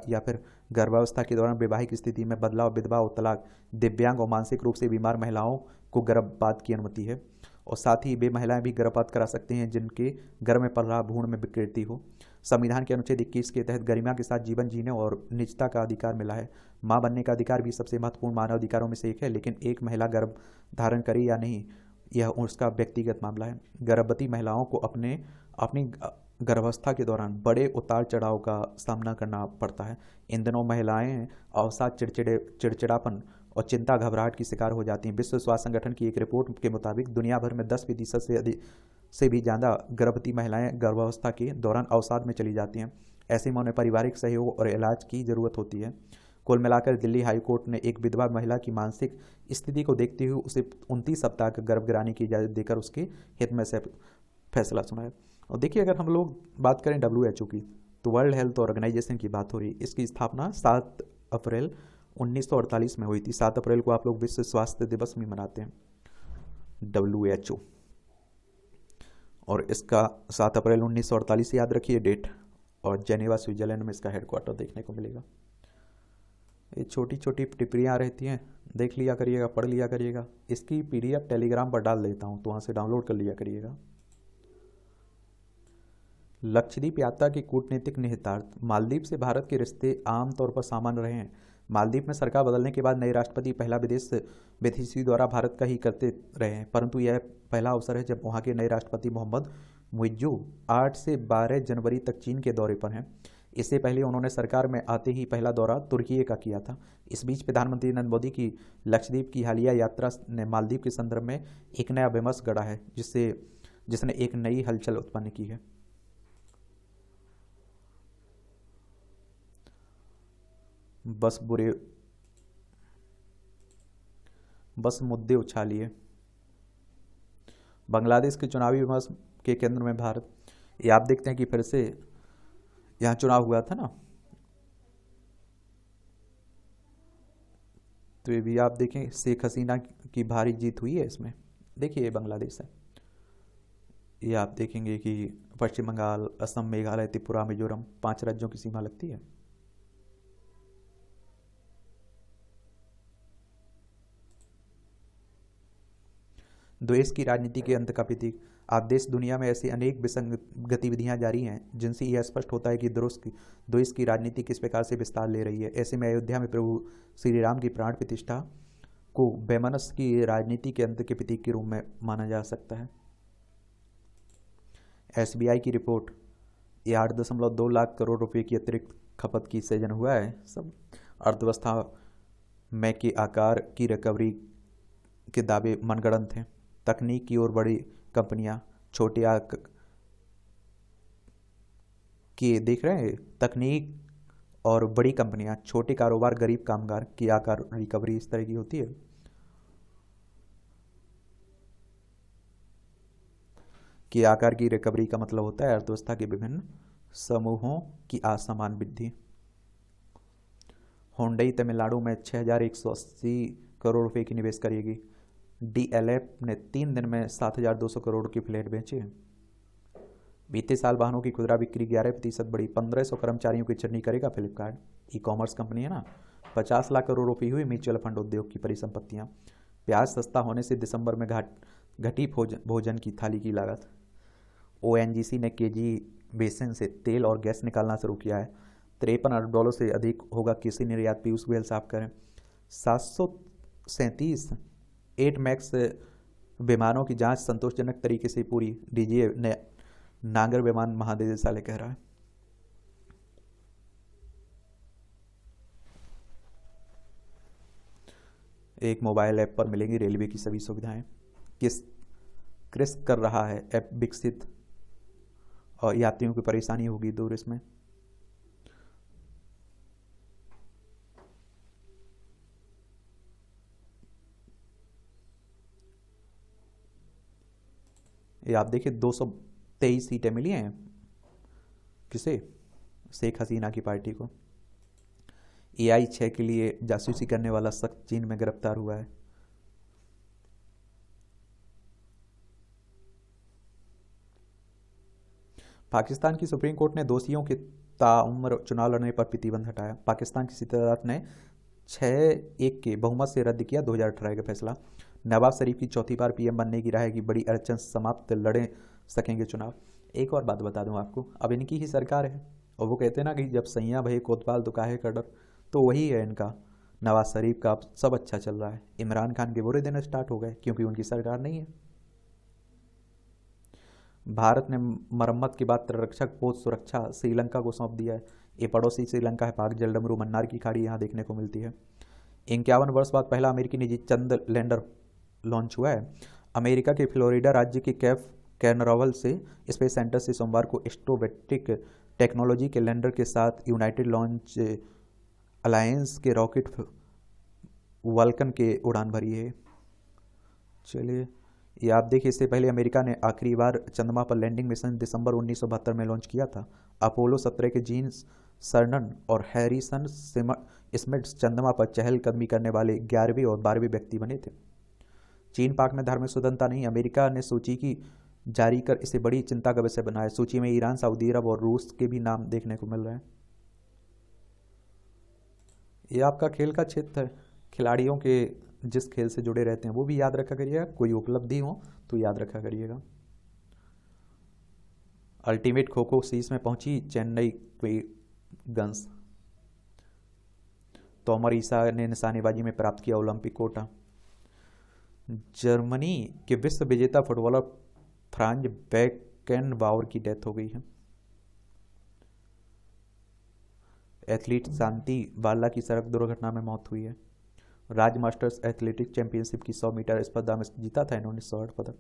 या फिर गर्भावस्था के दौरान वैवाहिक स्थिति में बदलाव, विधवा और तलाक, दिव्यांग और मानसिक रूप से बीमार महिलाओं को गर्भपात की अनुमति है। और साथ ही वे महिलाएं भी गर्भपात करा सकती हैं जिनके गर्भ में पल रहा भ्रूण में विकृति हो। संविधान के अनुच्छेद 21 के तहत गरिमा के साथ जीवन जीने और निजता का अधिकार मिला है। मां बनने का अधिकार भी सबसे महत्वपूर्ण मानव अधिकारों में से एक है, लेकिन एक महिला गर्भ धारण करे या नहीं, यह उसका व्यक्तिगत मामला है। गर्भवती महिलाओं को अपनी गर्भावस्था के दौरान बड़े उतार चढ़ाव का सामना करना पड़ता है। इन दिनों महिलाएं अवसाद, चिड़चिड़ापन और चिंता, घबराहट की शिकार हो जाती हैं। विश्व स्वास्थ्य संगठन की एक रिपोर्ट के मुताबिक दुनिया भर में 10% से भी ज़्यादा गर्भवती महिलाएं गर्भावस्था के दौरान अवसाद में चली जाती हैं। ऐसे में उन्हें पारिवारिक सहयोग और इलाज की ज़रूरत होती है। कुल मिलाकर दिल्ली हाईकोर्ट ने एक विधवा महिला की मानसिक स्थिति को देखते हुए उसे 29 सप्ताह का गर्भ गिराने की इजाज़त देकर उसके हित में से फैसला सुनाया। और देखिए, अगर हम लोग बात करें WHO की, तो वर्ल्ड हेल्थ ऑर्गेनाइजेशन की बात हो रही है। इसकी स्थापना 7 अप्रैल 1948 में हुई थी। 7 अप्रैल को आप लोग विश्व स्वास्थ्य दिवस भी मनाते हैं, WHO। और इसका 7 अप्रैल 1948 याद रखिए डेट। और जेनेवा स्विट्जरलैंड में इसका हेडक्वार्टर देखने को मिलेगा। ये छोटी छोटी टिप्पणियाँ रहती हैं, देख लिया करिएगा, पढ़ लिया करिएगा। इसकी PDF टेलीग्राम पर डाल देता हूँ, तो वहाँ से डाउनलोड कर लिया करिएगा। लक्षद्वीप यात्रा के कूटनीतिक निहितार्थ। मालदीव से भारत के रिश्ते आमतौर पर सामान्य रहे हैं। मालदीव में सरकार बदलने के बाद नए राष्ट्रपति पहला विदेशी दौरा भारत का ही करते रहे हैं, परंतु यह पहला अवसर है जब वहां के नए राष्ट्रपति मोहम्मद मुइज्जू 8 से 12 जनवरी तक चीन के दौरे पर हैं। इससे पहले उन्होंने सरकार में आते ही पहला दौरा तुर्की का किया था। इस बीच प्रधानमंत्री नरेंद्र मोदी की लक्षद्वीप की हालिया यात्रा ने मालदीव के संदर्भ में एक नया विमर्श गढ़ा है, जिसने एक नई हलचल उत्पन्न की है। बस मुद्दे उछालिए। बांग्लादेश के चुनावी विमर्श के केंद्र में भारत। ये आप देखते हैं कि फिर से यहाँ चुनाव हुआ था ना, तो ये भी आप देखें, शेख हसीना की भारी जीत हुई है इसमें। देखिए, ये बांग्लादेश है। ये आप देखेंगे कि पश्चिम बंगाल, असम, मेघालय, त्रिपुरा, मिजोरम 5 राज्यों की सीमा लगती है। द्वेष की राजनीति के अंत का प्रतीक। आज देश दुनिया में ऐसी अनेक विसंगत गतिविधियां जारी हैं जिनसे यह स्पष्ट होता है कि द्वेष की राजनीति किस प्रकार से विस्तार ले रही है। ऐसे में अयोध्या में प्रभु श्री राम की प्राण प्रतिष्ठा को वैमनस्य की राजनीति के अंत के प्रतीक के रूप में माना जा सकता है। SBI की रिपोर्ट, ये 8.2 लाख करोड़ रुपए की अतिरिक्त खपत की सृजन हुआ है। सब अर्थव्यवस्था में के आकार की रिकवरी के दावे मनगढ़ंत हैं। तकनीक की ओर बड़ी कंपनियां, छोटे के देख रहे हैं, तकनीक और बड़ी कंपनियां, छोटे कारोबार, गरीब कामगार की आकार रिकवरी इस तरह की होती है। कि आकार की रिकवरी का मतलब होता है अर्थव्यवस्था के विभिन्न समूहों की असमान वृद्धि। हुंडई तमिलनाडु में 6,180 करोड़ रुपए की निवेश करेगी। DLF ने 3 दिन में 7,200 करोड़ की फ्लैट बेचे। बीते साल वाहनों की खुदरा बिक्री 11% बढ़ी। 1,500 कर्मचारियों की छटनी करेगा फ्लिपकार्ट। ई-कॉमर्स कंपनी है ना। 50 लाख करोड़ रुपए हुई म्यूचुअल फंड उद्योग की परिसंपत्तियां। प्याज सस्ता होने से दिसंबर में घटी भोजन की थाली की लागत। ONGC ने KG बेसिन से तेल और गैस निकालना शुरू किया है। $53 अरब से अधिक होगा कृषि निर्यात। पीयूष गोयल साफ करें। 737 8 मैक्स विमानों की जांच संतोषजनक तरीके से पूरी। DGA ने नागर विमान महानिदेशालय कह रहा है। एक मोबाइल ऐप पर मिलेंगी रेलवे की सभी सुविधाएं। किस क्रिस कर रहा है ऐप विकसित और यात्रियों की परेशानी होगी दूर इसमें। ये आप देखिए 223 सीटें मिली हैं किसे, शेख हसीना की पार्टी को। AI-6 के लिए जासूसी करने वाला शख्स चीन में गिरफ्तार हुआ है। पाकिस्तान की सुप्रीम कोर्ट ने दोषियों के ताउम्र चुनाव लड़ने पर प्रतिबंध हटाया। पाकिस्तान की सीधी अदालत ने 6-1 के बहुमत से रद्द किया 2018 का फैसला। नवाज शरीफ की चौथी बार PM बनने की राय की बड़ी अड़चन समाप्त, लड़े सकेंगे चुनाव। एक और बात बता दूं आपको, अब इनकी ही सरकार है और वो कहते हैं ना कि जब सैया भई कोतवाल तो काहे का डर, तो वही है इनका। नवाज शरीफ का अब सब अच्छा चल रहा है। इमरान खान के बुरे दिन स्टार्ट हो गए क्योंकि उनकी सरकार नहीं है। भारत ने मरम्मत के बाद तटरक्षक पोत सुरक्षा श्रीलंका को सौंप दिया है। ये पड़ोसी श्रीलंका है। पाक जलडमरू मन्नार की खाड़ी यहाँ देखने को मिलती है। 51 वर्ष बाद पहला अमेरिकी निजी चंद्र लैंडर लॉन्च हुआ है। अमेरिका के फ्लोरिडा राज्य के कैप कैनरवल से स्पेस सेंटर से सोमवार को एस्ट्रोबैटिक टेक्नोलॉजी के लैंडर के साथ यूनाइटेड लॉन्च अलायंस के रॉकेट वाल्कन के उड़ान भरी है। चलिए, ये आप देखिए, इससे पहले अमेरिका ने आखिरी बार चंद्रमा पर लैंडिंग मिशन दिसंबर 1972 में लॉन्च किया था। अपोलो 17 के जीन सर्नन और हैरिसन स्मिथ चंद्रमा पर चहलकदमी करने वाले 11वें और 12वें व्यक्ति बने थे। चीन पाक में धार्मिक स्वतंत्रता नहीं, अमेरिका ने सूची की जारी कर इसे बड़ी चिंता का विषय बनाया। सूची में ईरान, सऊदी अरब और रूस के भी नाम देखने को मिल रहे हैं। ये आपका खेल का क्षेत्र है। खिलाड़ियों के जिस खेल से जुड़े रहते हैं वो भी याद रखा करिएगा। कोई उपलब्धि हो तो याद रखा करिएगा। अल्टीमेट खो खो सीरीज में पहुंची चेन्नई क्वीगन्स। तोमर ईसा ने निशानेबाजी में प्राप्त किया ओलंपिक कोटा। जर्मनी के विश्व विजेता फुटबॉलर फ्रांज बेकेनबाउर की डेथ हो गई है। एथलीट शांति बाला की सड़क दुर्घटना में मौत हुई है। राज्य मास्टर्स एथलेटिक चैंपियनशिप की 100 मीटर स्पर्धा में जीता था इन्होंने स्वर्ण पदक।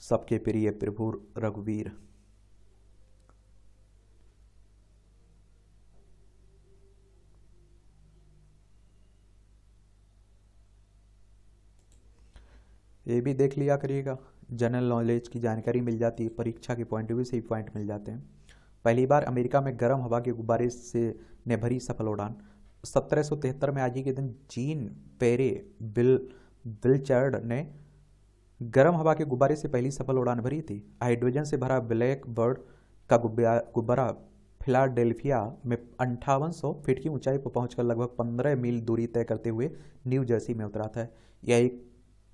सबके प्रिय प्रभु रघुवीर। ये भी देख लिया करिएगा। जनरल नॉलेज की जानकारी मिल जाती है, परीक्षा के पॉइंट ऑफ व्यू से ही पॉइंट मिल जाते हैं। पहली बार अमेरिका में गर्म हवा के गुब्बारे से ने भरी सफल उड़ान। 1773 में आज ही के दिन जीन पेरे बिलचर्ड ने गर्म हवा के गुब्बारे से पहली सफल उड़ान भरी थी। हाइड्रोजन से भरा ब्लैक बर्ड का गुब्बारा फिलाडेल्फिया में 5800 फीट की ऊंचाई पर पहुंचकर लगभग 15 मील दूरी तय करते हुए न्यू जर्सी में उतरा था। यह एक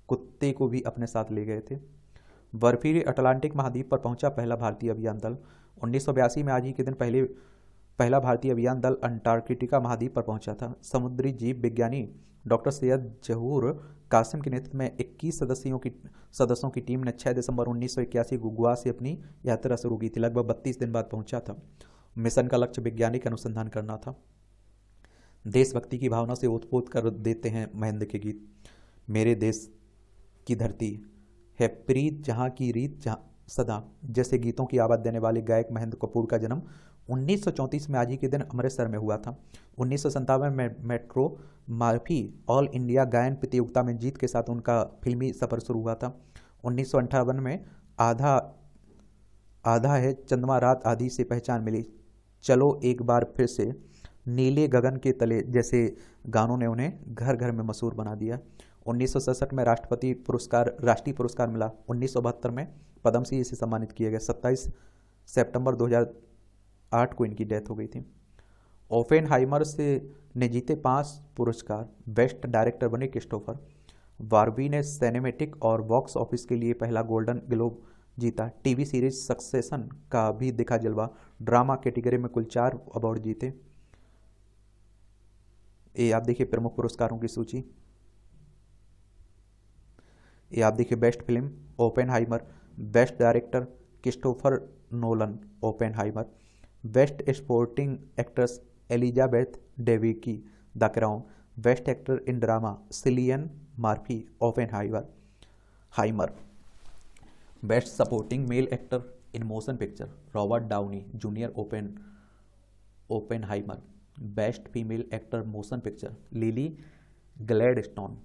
कुत्ते को भी अपने साथ ले गए थे। बर्फीले अटलांटिक महाद्वीप पर पहुंचा पहला भारतीय अभियान दल। 1982 में आज ही के दिन पहला भारतीय अभियान दल अंटार्कटिका महाद्वीप पर पहुंचा था। समुद्री जीव विज्ञानी डॉक्टर सैयद जहूर कासिम के नेतृत्व में 21 सदस्यों की टीम ने 6 दिसंबर 1981 को गोवा से अपनी यात्रा शुरू की थी। लगभग 32 दिन बाद पहुंचा था। मिशन का लक्ष्य वैज्ञानिक अनुसंधान करना था। देशभक्ति की भावना से ओतप्रोत कर देते हैं महेंद्र के गीत। मेरे देश की धरती है प्रीत जहाँ की रीत जहाँ सदा जैसे गीतों की आवाज़ देने वाले गायक महेंद्र कपूर का जन्म 1934 में आज ही के दिन अमृतसर में हुआ था। 1957 में मेट्रो मार्फी ऑल इंडिया गायन प्रतियोगिता में जीत के साथ उनका फिल्मी सफर शुरू हुआ था। 1958 में आधा है चंद्रमा रात आधी से पहचान मिली, चलो एक बार फिर से, नीले गगन के तले जैसे गानों ने उन्हें घर घर में मशहूर बना दिया। 1967 में राष्ट्रीय पुरस्कार मिला। 1972 में पद्मश्री से सम्मानित किया गया। 27 सितंबर 2008 को इनकी डेथ हो गई थी। ओपेनहाइमर ने जीते 5 पुरस्कार। बेस्ट डायरेक्टर बने क्रिस्टोफर वार्बी ने सिनेमैटिक और बॉक्स ऑफिस के लिए पहला गोल्डन ग्लोब जीता। टीवी सीरीज सक्सेशन का भी दिखा जलवा। ड्रामा कैटेगरी में कुल 4 अवार्ड जीते। ये आप देखिए प्रमुख पुरस्कारों की सूची। ये आप देखिए best film Oppenheimer, best director Christopher Nolan Oppenheimer, best sporting actress Elizabeth Debicki the Crown. Best actor in drama Cillian Murphy Heimer. Best supporting male actor in motion picture Robert Downey Junior Oppenheimer. Best female actor motion picture Lily Gladstone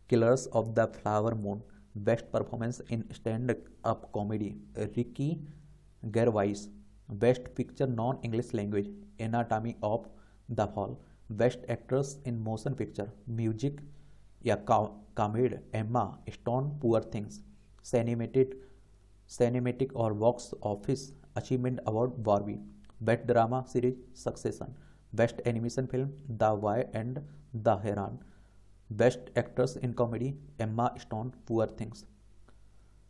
Killers of the Flower Moon. Best performance in stand up comedy Ricky Gervais. Best picture non English language Anatomy of the Fall. Best actress in motion picture music या comedy Emma Stone Poor Things. Cinematic और box office achievement award Barbie. Best drama series Succession. Best animation film the Boy and the Heron. Best actress in comedy Emma Stone Poor Things.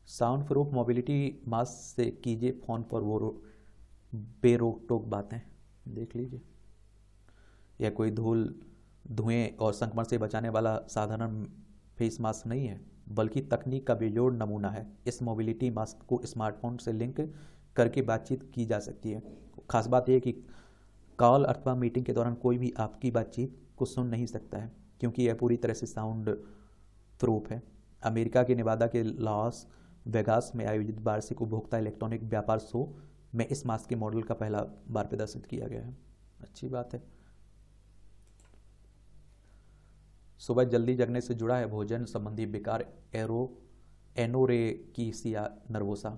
Sound proof mobility mask से कीजिए phone पर वो बेरोक टोक बातें। देख लीजिए, यह कोई धुएं और संक्रमण से बचाने वाला साधारण फेस मास्क नहीं है, बल्कि तकनीक का बेजोड़ नमूना है। इस मोबिलिटी मास्क को स्मार्टफोन से लिंक करके बातचीत की जा सकती है। खास बात यह है कि कॉल अथवा मीटिंग के दौरान कोई भी आपकी बातचीत को सुन नहीं सकता है, क्योंकि यह पूरी तरह से साउंड प्रूफ है। अमेरिका के नेवादा के लॉस वेगास में आयोजित वार्षिक उपभोक्ता इलेक्ट्रॉनिक व्यापार शो में इस मास्क के मॉडल का पहला बार प्रदर्शित किया गया है। अच्छी बात है। सुबह जल्दी जगने से जुड़ा है भोजन संबंधी विकार एनोरेकिसिया नर्वोसा।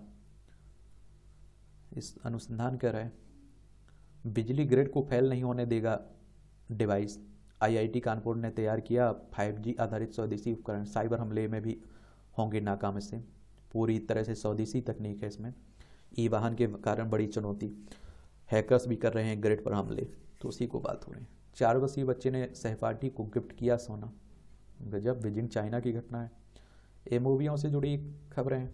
इस अनुसंधान कर रहे हैं बिजली ग्रिड को फेल नहीं होने देगा डिवाइस। आईआईटी कानपुर ने तैयार किया 5G आधारित स्वदेशी उपकरण, साइबर हमले में भी होंगे नाकाम। इससे पूरी तरह से स्वदेशी तकनीक है इसमें। ई वाहन के कारण बड़ी चुनौती, हैकर्स भी कर रहे हैं ग्रिड पर हमले, तो उसी को बात हो रही है। 4 वर्षीय बच्चे ने सहपाठी को गिफ्ट किया सोना। गजब, बीजिंग चाइना की घटना है। ये मूवियों से जुड़ी खबरें हैं।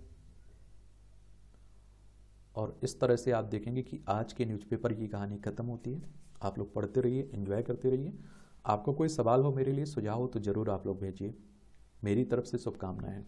और इस तरह से आप देखेंगे कि आज के न्यूज़पेपर की कहानी खत्म होती है। आप लोग पढ़ते रहिए, एंजॉय करते रहिए। आपको कोई सवाल हो मेरे लिए, सुझाव हो, तो ज़रूर आप लोग भेजिए। मेरी तरफ से शुभकामनाएं हैं।